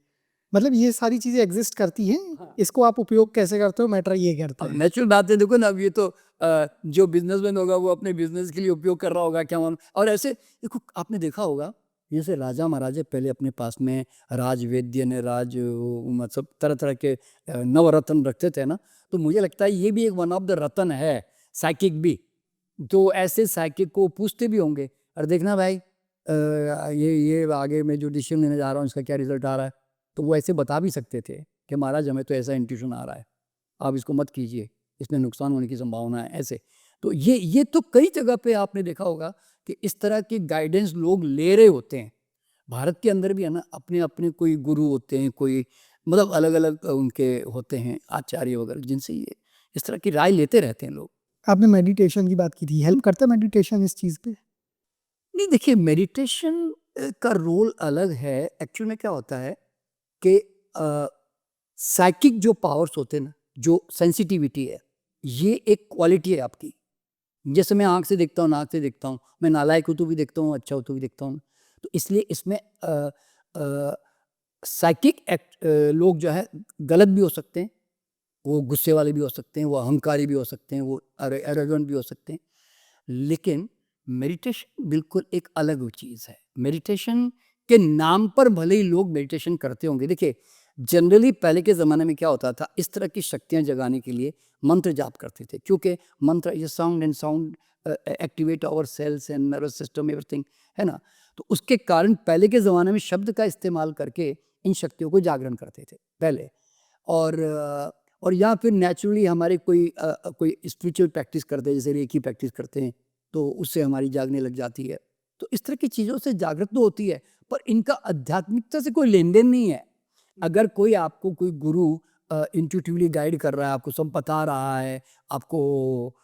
मतलब ये सारी चीज़ें एग्ज़िस्ट करती हैं, हाँ। इसको आप उपयोग कैसे करते हो मैटर ये करता अब है। नेचुरल बात है, देखो ना, अब ये तो जो बिजनेसमैन होगा वो अपने बिजनेस के लिए उपयोग कर रहा होगा, क्या मालूम। और ऐसे देखो आपने देखा होगा जैसे राजा महाराजे पहले अपने पास में राजवेद्य ने मतलब तरह तरह के नवरत्न रखते थे ना। तो मुझे लगता है ये भी एक वन ऑफ द रत्न है, साइकिक भी। तो ऐसे साइकिक को पूछते भी होंगे, और देखना भाई ये आगे मैं जो डिसीजन लेने जा रहा हूँ इसका क्या रिजल्ट आ रहा है। तो वो ऐसे बता भी सकते थे कि महाराज हमें तो ऐसा इंट्यूशन आ रहा है, आप इसको मत कीजिए, इसमें नुकसान होने की संभावना है, ऐसे। तो ये तो कई जगह पे आपने देखा होगा कि इस तरह की गाइडेंस लोग ले रहे होते हैं। भारत के अंदर भी है ना, अपने अपने कोई गुरु होते हैं, कोई मतलब अलग अलग उनके होते हैं आचार्य वगैरह, जिनसे ये इस तरह की राय लेते रहते हैं लोग। आपने मेडिटेशन की बात की थी, हेल्प करता है मेडिटेशन इस चीज़ पे? नहीं, देखिए मेडिटेशन का रोल अलग है। एक्चुअल में क्या होता है कि साइकिक जो पावर्स होते हैं ना, जो सेंसिटिविटी है, ये एक क्वालिटी है आपकी। जैसे मैं आँख से देखता हूँ, नाक से देखता हूँ, मैं नालायक हूँ तो भी देखता हूँ, अच्छा हूँ तो भी देखता हूँ। तो इसलिए इसमें साइकिक लोग जो है गलत भी हो सकते हैं, वो गुस्से वाले भी हो सकते हैं, वो अहंकारी भी हो सकते हैं, वो एरोगेंट भी हो सकते हैं। लेकिन मेडिटेशन बिल्कुल एक अलग चीज़ है। मेडिटेशन के नाम पर भले ही लोग मेडिटेशन करते होंगे। देखिए जनरली पहले के ज़माने में क्या होता था, इस तरह की शक्तियाँ जगाने के लिए मंत्र जाप करते थे, क्योंकि मंत्र ये sound activate our cells and nervous system everything, है ना। तो उसके कारण पहले के ज़माने में शब्द का इस्तेमाल करके इन शक्तियों को जागरण करते थे पहले। और और या फिर नेचुरली हमारे कोई स्पिरिचुअल प्रैक्टिस करते हैं, जैसे रेकी प्रैक्टिस करते हैं, तो उससे हमारी जागने लग जाती है। तो इस तरह की चीज़ों से जागृत तो होती है, पर इनका आध्यात्मिकता से कोई लेन देन नहीं है। अगर कोई आपको कोई गुरु इंट्यूटिवली गाइड कर रहा है, आपको सब बता रहा है, आपको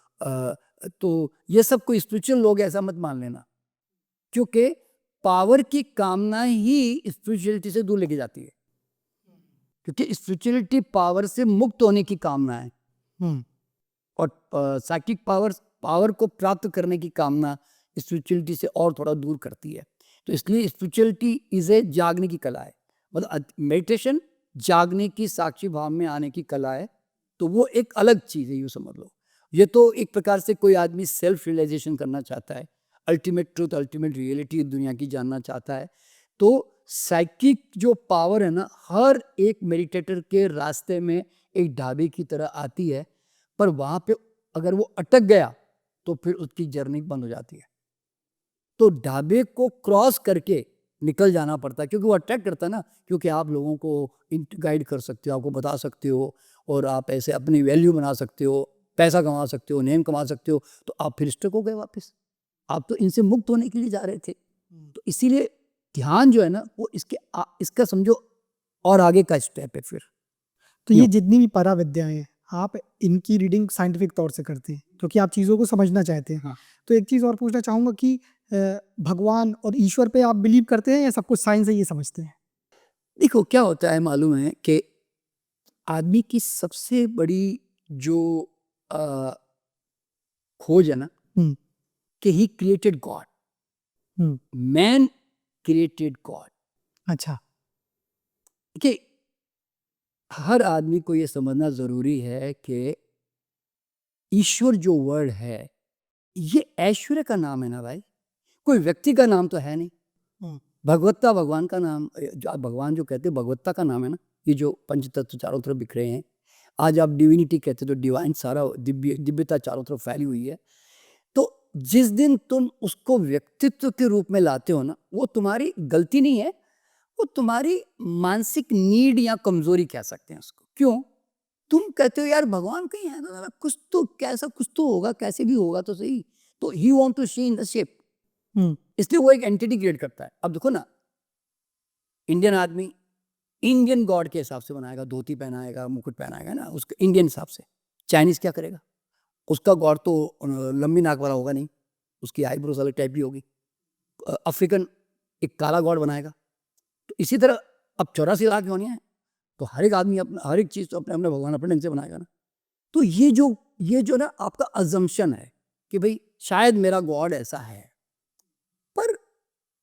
तो ये सब कोई स्पिरिचुअल लोग ऐसा मत मान लेना, क्योंकि पावर की कामना ही स्पिरिचुअलिटी से दूर लेके जाती है, क्योंकि स्पिरिचुअलिटी पावर से मुक्त होने की कामना है, और साइकिक पावर को प्राप्त करने की कामना स्पिरिचुअलिटी से और थोड़ा दूर करती है। तो इसलिए स्पिरिचुअलिटी इज ए जागने की कला है, मतलब मेडिटेशन जागने की, साक्षी भाव में आने की कला है। तो वो एक अलग चीज़ है, यूँ समझ लो। ये तो एक प्रकार से कोई आदमी सेल्फ रियलाइजेशन करना चाहता है, अल्टीमेट ट्रूथ, अल्टीमेट रियलिटी दुनिया की जानना चाहता है। तो साइकिक जो पावर है ना, हर एक मेडिटेटर के रास्ते में एक ढाबे की तरह आती है, पर वहाँ पे अगर वो अटक गया तो फिर उसकी जर्नी बंद हो जाती है। तो ढाबे को क्रॉस करके निकल जाना पड़ता है, क्योंकि वो अट्रैक्ट करता है ना, क्योंकि आप लोगों को गाइड कर सकते हो, आपको बता सकते हो, और आप ऐसे अपनी वैल्यू बना सकते हो, पैसा कमा सकते हो, नेम कमा सकते हो। तो आप फिर स्टक हो गए वापस, आप तो इनसे मुक्त होने के लिए जा रहे थे। तो इसीलिए ध्यान जो है ना, वो इसका समझो और आगे का स्टेप है फिर। तो ये जितनी भी पराविद्याएं हैं, आप इनकी रीडिंग साइंटिफिक तौर से करते हैं, क्योंकि आप चीज़ों को समझना चाहते हैं। हाँ। तो एक चीज़ और पूछना चाहूँगा कि भगवान और ईश्वर पे आप बिलीव करते हैं या सब कुछ साइंस है ये समझते हैं? देखो क्या होता है मालूम है कि आदमी की सबसे बड़ी जो अ, खोज है ना, हम्म, कि he created God, hmm, man created God. अच्छा, कि हर आदमी को ये समझना जरूरी है कि ईश्वर जो वर्ड है, ये ऐश्वर्य का नाम है ना भाई, कोई व्यक्ति का नाम तो है नहीं। हम्म, भगवत्ता भगवान का नाम, जो आप भगवान जो कहते हैं भगवत्ता का नाम है ना, ये जो पंचतत्व चारों तरफ बिखरे हैं। आज आप डिविनिटी कहते हो तो डिवाइन सारा दिव्यता चारों तरफ फैली हुई है। तो जिस दिन तुम उसको व्यक्तित्व के रूप में लाते हो ना, वो तुम्हारी गलती नहीं है, वो तुम्हारी मानसिक नीड या कमजोरी कह सकते हैं उसको। क्यों? तुम कहते हो यार भगवान कहीं है तो कुछ तो, कैसा कुछ तो होगा, कैसे भी होगा तो सही। तो he want to see in the shape, hmm, इसलिए वो एक एंटिटी क्रिएट करता है। अब देखो ना, इंडियन आदमी इंडियन गॉड के हिसाब से बनाएगा, धोती पहनाएगा, मुकुट पहनाएगा ना, उसके इंडियन हिसाब से। चाइनीज क्या करेगा? उसका गॉड तो लंबी नाक वाला होगा नहीं, उसकी आईब्रोज अलग टाइप की होगी। अफ्रीकन एक काला गॉड बनाएगा। तो इसी तरह अब 84 लाख योनियां हैं, तो हर एक आदमी अपना हर एक चीज तो अपने अपने भगवान अपने ढंग से बनाएगा ना। तो ये जो ना आपका अजम्पशन है कि भाई शायद मेरा गॉड ऐसा है, पर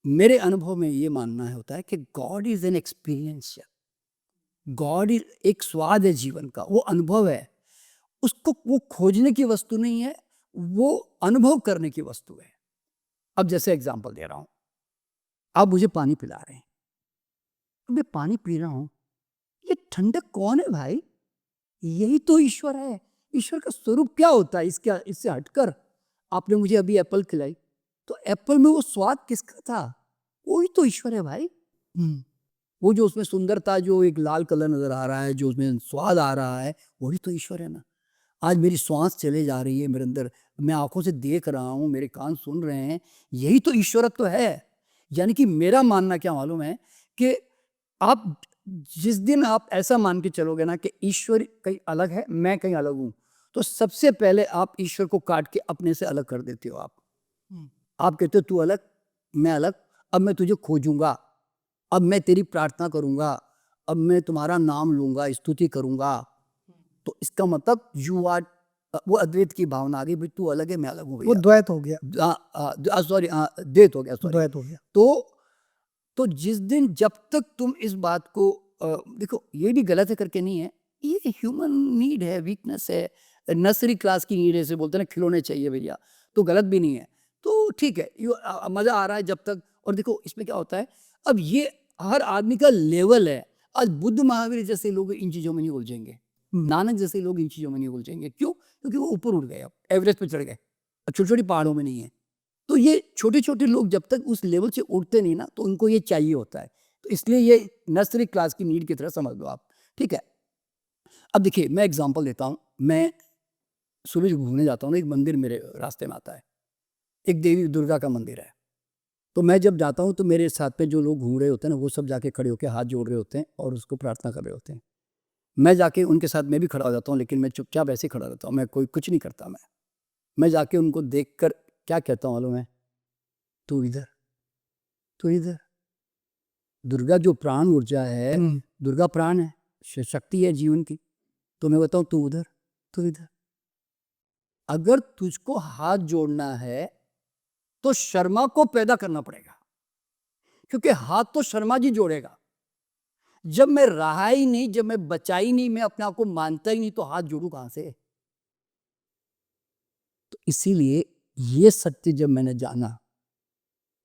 मेरे अनुभव में ये मानना है होता है कि God is an experience. God is एक स्वाद है जीवन का, वो अनुभव है। उसको वो खोजने की वस्तु नहीं है, वो अनुभव करने की वस्तु है। अब जैसे एग्जांपल दे रहा हूं, आप मुझे पानी पिला रहे हैं, अब मैं पानी पी रहा हूं, ये ठंडक कौन है भाई? यही तो ईश्वर है। ईश्वर का स्वरूप क्या होता है इससे हटकर? आपने मुझे अभी एप्पल खिलाई, तो एप्पल में वो स्वाद किसका था? वही तो ईश्वर है भाई। वो जो उसमें सुंदरता, जो एक लाल कलर नजर आ रहा है, जो उसमें स्वाद आ रहा है, वही तो ईश्वर है ना। आज मेरी श्वास चले जा रही है मेरे अंदर, मैं आंखों से देख रहा हूँ, मेरे कान सुन रहे हैं, यही तो ईश्वरत्व है। यानी कि मेरा मानना क्या मालूम है कि आप जिस दिन आप ऐसा मान के चलोगे ना कि ईश्वर कहीं अलग है, मैं कहीं अलग हूं, तो सबसे पहले आप ईश्वर को काट के अपने से अलग कर देते हो। आप कहते हो तू अलग, मैं अलग, अब मैं तुझे खोजूंगा, अब मैं तेरी प्रार्थना करूंगा, अब मैं तुम्हारा नाम लूंगा, स्तुति करूंगा। तो इसका मतलब यू आर, वो अद्वैत की भावना आ गई, भाई तू अलग है मैं अलग हूँ वो भैया। द्वैत हो गया, सॉरी, द्वैत हो गया, सॉरी। द्वैत हो गया। तो जिस दिन जब तक तुम इस बात को देखो, ये भी गलत है करके नहीं है, ये ह्यूमन नीड है, वीकनेस है, नर्सरी क्लास की नीड है, से बोलते हैं ना खिलौने चाहिए भैया, तो गलत भी नहीं है। तो ठीक है, मजा आ रहा है जब तक। और देखो इसमें क्या होता है, अब ये हर आदमी का लेवल है। आज बुद्ध महावीर जैसे लोग इन चीजों में नहीं उलझेंगे, नानक जैसे लोग इन चीजों में नहीं उलझेंगे। क्यों? क्योंकि वो ऊपर उठ गए, अब एवरेस्ट पे चढ़ गए, छोटी छोटी पहाड़ों में नहीं है। तो ये छोटे छोटे लोग जब तक उस लेवल से उठते नहीं ना, तो उनको ये चाहिए होता है। तो इसलिए ये नर्सरी क्लास की नीड की तरह समझ लो आप, ठीक है। अब देखिए मैं एग्जांपल देता हूँ, मैं सुबह जब घूमने जाता हूँ ना, एक मंदिर मेरे रास्ते में आता है, एक देवी दुर्गा का मंदिर है। तो मैं जब जाता हूँ तो मेरे साथ में जो लोग घूम रहे होते हैं ना, वो सब जाके खड़े होकर हाथ जोड़ रहे होते हैं और उसको प्रार्थना कर रहे होते हैं। मैं जाके उनके साथ मैं भी खड़ा हो जाता हूँ, लेकिन मैं चुपचाप ऐसे ही खड़ा रहता हूँ, मैं कोई कुछ नहीं करता। मैं जाके उनको देखकर क्या कहता हूँ मालूम है? तू इधर, तू इधर। दुर्गा जो प्राण ऊर्जा है, दुर्गा प्राण है, शक्ति है जीवन की। तो मैं बताऊँ तू उधर, तू इधर। अगर तुझको हाथ जोड़ना है तो शर्मा को पैदा करना पड़ेगा, क्योंकि हाथ तो शर्मा जी जोड़ेगा। जब मैं रहा ही नहीं, जब मैं बचा ही नहीं, मैं अपने आप को मानता ही नहीं, तो हाथ जोड़ू कहां से? तो इसीलिए ये सत्य जब मैंने जाना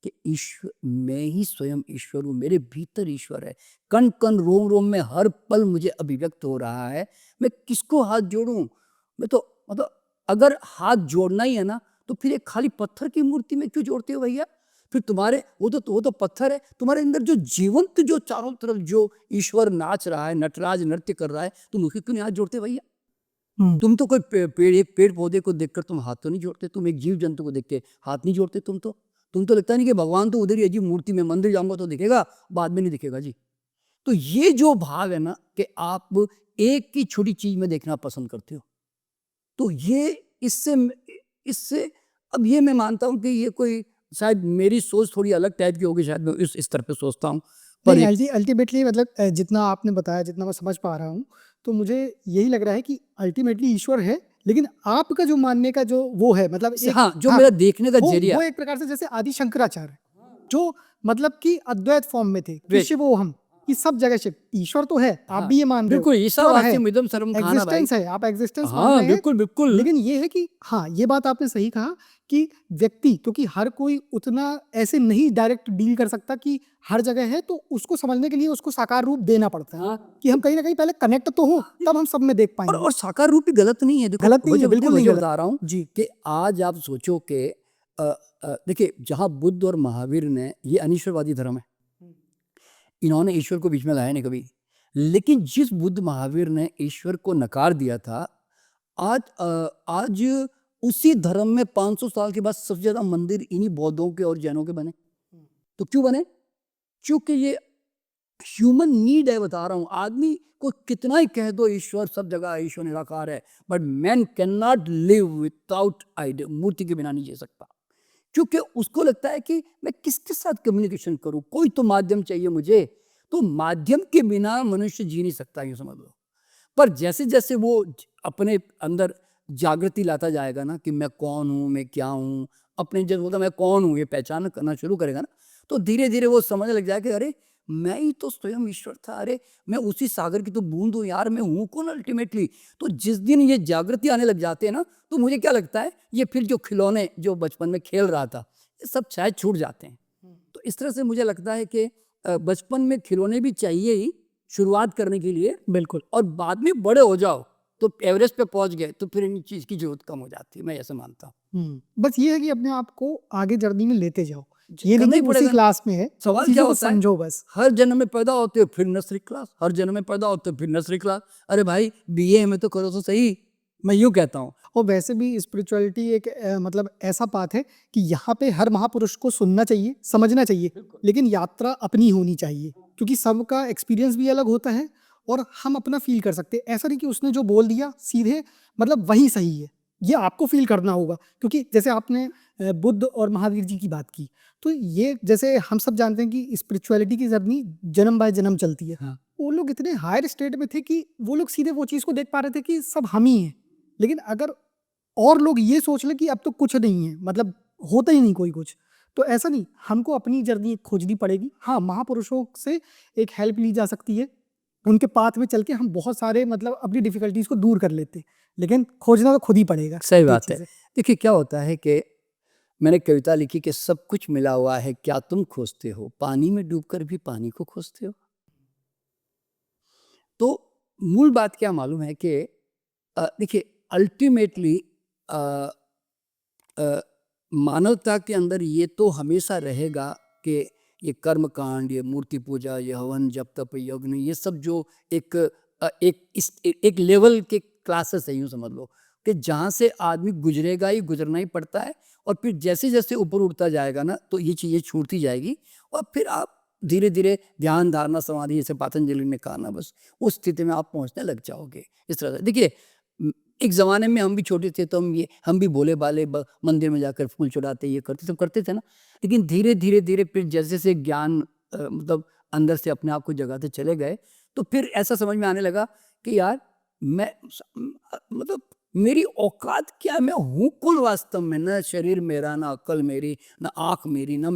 कि ईश्वर, मैं ही स्वयं ईश्वर हूं, मेरे भीतर ईश्वर है, कण कण रोम रोम में हर पल मुझे अभिव्यक्त हो रहा है, मैं किसको हाथ जोड़ूं? मैं तो मतलब अगर हाथ जोड़ना ही है ना, तो फिर एक खाली पत्थर की मूर्ति में क्यों जोड़ते हो भैया? फिर तुम्हारे वो तो पत्थर है, तुम्हारे अंदर जो जीवंत, जो चारों तरफ जो ईश्वर नाच रहा है, नटराज नृत्य कर रहा है, तुम उसके क्यों नहीं हाथ जोड़ते भैया? तुम तो कोई एक पेड़ पौधे को देखकर तुम हाथ तो नहीं जोड़ते, तुम एक जीव जंतु को देख के हाथ नहीं जोड़ते। तुम तो लगता नहीं कि भगवान तो उधर ही है जी, मूर्ति में, मंदिर जाऊंगा तो दिखेगा, बाद में नहीं दिखेगा जी। तो ये जो भाव है ना कि आप एक की छोटी चीज में देखना पसंद करते हो, तो ये इससे इससे अब ये मैं मानता हूं कि ये कोई शायद मेरी सोच थोड़ी अलग टाइप की होगी, शायद मैं इस स्तर पे सोचता हूं। पर नहीं, अल्टीमेटली मतलब जितना आपने बताया, जितना मैं समझ पा रहा हूँ, तो मुझे यही लग रहा है कि अल्टीमेटली ईश्वर है, लेकिन आपका जो मानने का जो वो है, मतलब एक, हाँ, जो हाँ, मेरा देखने का वो जरिया, वो एक प्रकार से जैसे आदि शंकराचार्य, जो मतलब कि अद्वैत फॉर्म में थे कि शिवो हम, कि सब जगह शिव, ईश्वर तो है, आप हाँ भी ये मान रहे हो, बिल्कुल, ईसा ईश्वर है, वास्यम इदम सर्वम खाना भाई। एग्जिस्टेंस है, आप एग्जिस्टेंस मान हाँ रहे हैं। बिल्कुल बिल्कुल। लेकिन ये है कि हाँ, ये बात आपने सही कहा कि व्यक्ति, क्योंकि हर कोई उतना ऐसे नहीं डायरेक्ट डील कर सकता कि हर जगह है, तो उसको समझने के लिए उसको साकार रूप देना पड़ता है, हाँ, कि हम कहीं ना कहीं पहले कनेक्ट तो हो, तब हम सब में देख पाएंगे। और साकार रूप भी गलत नहीं है। देखो गलत नहीं है, बिल्कुल नहीं वजह गलत बता रहा हूँ जी। कि आज आप सोचो कि देखिए, जहाँ बुद्ध और महावीर ने, ये अनिश्वरवादी धर्म है, इन्होंने ईश्वर को बीच में लाया नहीं कभी। लेकिन जिस बुद्ध महावीर ने ईश्वर को नकार दिया था, आज उसी धर्म में 500 साल के बाद सबसे ज्यादा मंदिर इन्हीं बौद्धों के और जैनों के बने। तो क्यों बने? क्योंकि ये ह्यूमन नीड है, बता रहा हूं। आदमी को कितना ही कह दो ईश्वर सब जगह है, ईश्वर निराकार है, but man can not live without idea, मूर्ति के बिना नहीं जी सकता। क्योंकि उसको लगता है कि मैं किसके साथ कम्युनिकेशन करूं, कोई तो माध्यम चाहिए मुझे। तो माध्यम के बिना मनुष्य जी नहीं सकता, यूं समझ लो। पर जैसे जैसे वो अपने अंदर जागृति लाता जाएगा ना कि मैं कौन हूं, मैं क्या हूं, अपने जब बोलता मैं कौन हूं ये पहचान करना शुरू करेगा ना, तो धीरे धीरे वो समझने लग जाएगा कि अरे मैं ही तो स्वयं ईश्वर था, अरे मैं उसी सागर की तो बूंद हूँ यार, मैं हूँ कौन अल्टीमेटली। तो जिस दिन ये जागृति आने लग जाते हैं ना, तो मुझे क्या लगता है, ये फिर जो खिलौने जो बचपन में खेल रहा था, ये सब शायद छूट जाते हैं। तो इस तरह से मुझे लगता है कि बचपन में खिलौने भी चाहिए ही शुरुआत करने के लिए, बिल्कुल। और बाद में बड़े हो जाओ तो एवरेस्ट पे पहुंच गए तो फिर इन चीज की जरूरत कम हो जाती है, मैं ऐसे मानता हूँ। बस ये है कि अपने आप को आगे जर्नी में लेते जाओ, ये नहीं करना कि ही उसी पड़ेगा। क्लास में है, सवाल क्या चीजों को होता है, समझो बस। हर जन्म में पैदा होते हो फिर नर्सरी क्लास, हर जन्म में पैदा होते हो फिर नर्सरी क्लास। अरे भाई बीए में तो करो तो सही, मैं यूं कहता हूँ। और वैसे भी स्पिरिचुअलिटी एक मतलब ऐसा पाथ है कि यहाँ पे हर महापुरुष को सुनना चाहिए, समझना चाहिए, लेकिन यात्रा अपनी होनी चाहिए, क्योंकि सबका एक्सपीरियंस भी अलग होता है और हम अपना फील कर सकते हैं। ऐसा नहीं कि उसने जो बोल दिया सीधे मतलब वही सही है, ये आपको फील करना होगा। क्योंकि जैसे आपने बुद्ध और महावीर जी की बात की, तो ये जैसे हम सब जानते हैं कि स्पिरिचुअलिटी की जर्नी जन्म बाय जन्म चलती है। हाँ। वो लोग इतने हायर स्टेट में थे कि वो लोग सीधे वो चीज़ को देख पा रहे थे कि सब हम ही हैं। लेकिन अगर और लोग ये सोच लें कि अब तो कुछ नहीं है, मतलब होता ही नहीं कोई कुछ, तो ऐसा नहीं, हमको अपनी जर्नी खोजनी पड़ेगी। हाँ, महापुरुषों से एक हेल्प ली जा सकती है, उनके पाथ में चल के हम बहुत सारे मतलब अपनी डिफिकल्टीज को दूर कर लेते हैं, लेकिन खोजना तो खुद ही पड़ेगा। सही ये बात चीज़ है। देखिए क्या होता है कि मैंने कविता लिखी कि सब कुछ मिला हुआ है क्या तुम खोजते हो, पानी में डूबकर भी पानी को खोजते हो। तो मूल बात क्या मालूम है कि देखिए अल्टीमेटली मानवता के अंदर ये तो हमेशा रहेगा कि ये कर्म कांड, ये मूर्ति पूजा, ये हवन जप तप यज्ञ, ये सब जो एक एक लेवल के क्लासेस है, यूँ समझ लो कि जहाँ से आदमी गुजरेगा ही, गुजरना ही पड़ता है, और फिर जैसे-जैसे ऊपर उठता जाएगा ना, तो ये चीज़ें छूटती जाएगी, और फिर आप धीरे-धीरे ध्यान, धारणा, समाधि, जैसे पतंजलि ने कहा ना, बस उस स्थिति में आप पहुँचने लग जाओगे। इस तरह से देखिए, एक ज़माने में हम भी छोटे थे तो हम भी भोले-भाले मंदिर में जाकर फूल चढ़ाते, ये करते, सब करते थे ना। लेकिन धीरे-धीरे फिर जैसे-जैसे ज्ञान मतलब अंदर से अपने आप को जगाते चले गए, तो फिर ऐसा समझ में आने लगा कि यार मतलब मेरी औकात क्या है, मैं हूँ कौन वास्तव में? ना शरीर मेरा, ना अक्ल मेरी, ना आँख मेरी, ना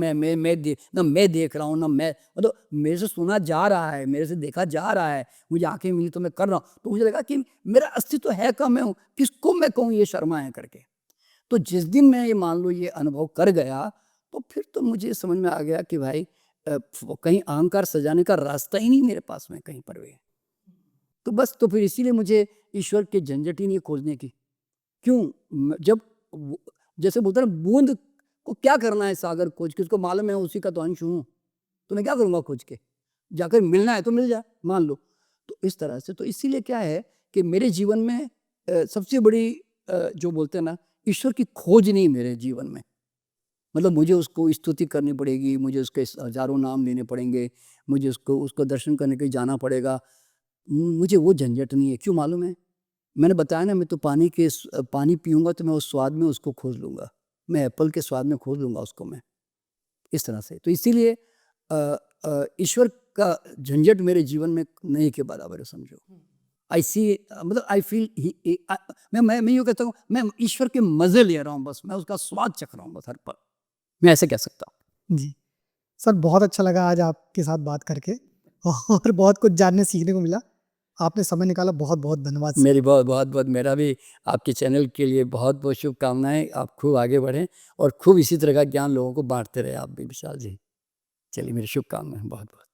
मैं देख रहा हूँ, ना मैं मतलब मेरे से सुना जा रहा है, मेरे से देखा जा रहा है, मुझे आँखें मिली तो मैं कर रहा हूँ। तो मुझे लगा कि मेरा अस्तित्व है कहाँ, मैं हूँ, किसको मैं कहूँ ये शर्मा है करके। तो जिस दिन मैं ये मान लो ये अनुभव कर गया, तो फिर तो मुझे समझ में आ गया कि भाई कहीं अहंकार सजाने का रास्ता ही नहीं मेरे पास में कहीं पर भी। तो बस, तो फिर इसीलिए मुझे ईश्वर के झंझट ही नहीं है खोजने की। क्यों? जब जैसे बोलते हैं ना, बूंद को क्या करना है सागर खोज के, उसको मालूम है उसी का तो अंश हूँ, तो मैं क्या करूँगा खोज के? जाकर मिलना है तो मिल जाए, मान लो। तो इस तरह से, तो इसीलिए क्या है कि मेरे जीवन में सबसे बड़ी जो बोलते हैं ना, ईश्वर की खोज नहीं मेरे जीवन में। मतलब मुझे उसको स्तुति करनी पड़ेगी, मुझे उसके हज़ारों नाम लेने पड़ेंगे, मुझे उसको दर्शन करने के लिए जाना पड़ेगा। मुझे वो झंझट नहीं है, क्यों मालूम है? मैंने बताया ना, मैं तो पानी पीऊँगा तो मैं उस स्वाद में उसको खोज लूँगा। मैं एप्पल के स्वाद में खोज लूँगा उसको मैं, इस तरह से। तो इसीलिए ईश्वर का झंझट मेरे जीवन में नहीं के बराबर है, समझो। आई सी मतलब आई फ़ील मैं यूँ कहता हूँ, मैं ईश्वर के मज़े ले रहा हूँ बस, मैं उसका स्वाद चख रहा हूँ बस हर पल। मैं ऐसे कह सकता हूँ। जी। सर बहुत अच्छा लगा आज आपके साथ बात करके और बहुत कुछ जानने सीखने को मिला। आपने समय निकाला, बहुत-बहुत धन्यवाद सर। मेरी बहुत-बहुत मेरा भी आपके चैनल के लिए बहुत-बहुत शुभकामनाएँ। आप खूब आगे बढ़ें और खूब इसी तरह का ज्ञान लोगों को बाँटते रहें आप भी, विशाल जी। चलिए, मेरी शुभकामनाएँ बहुत-बहुत।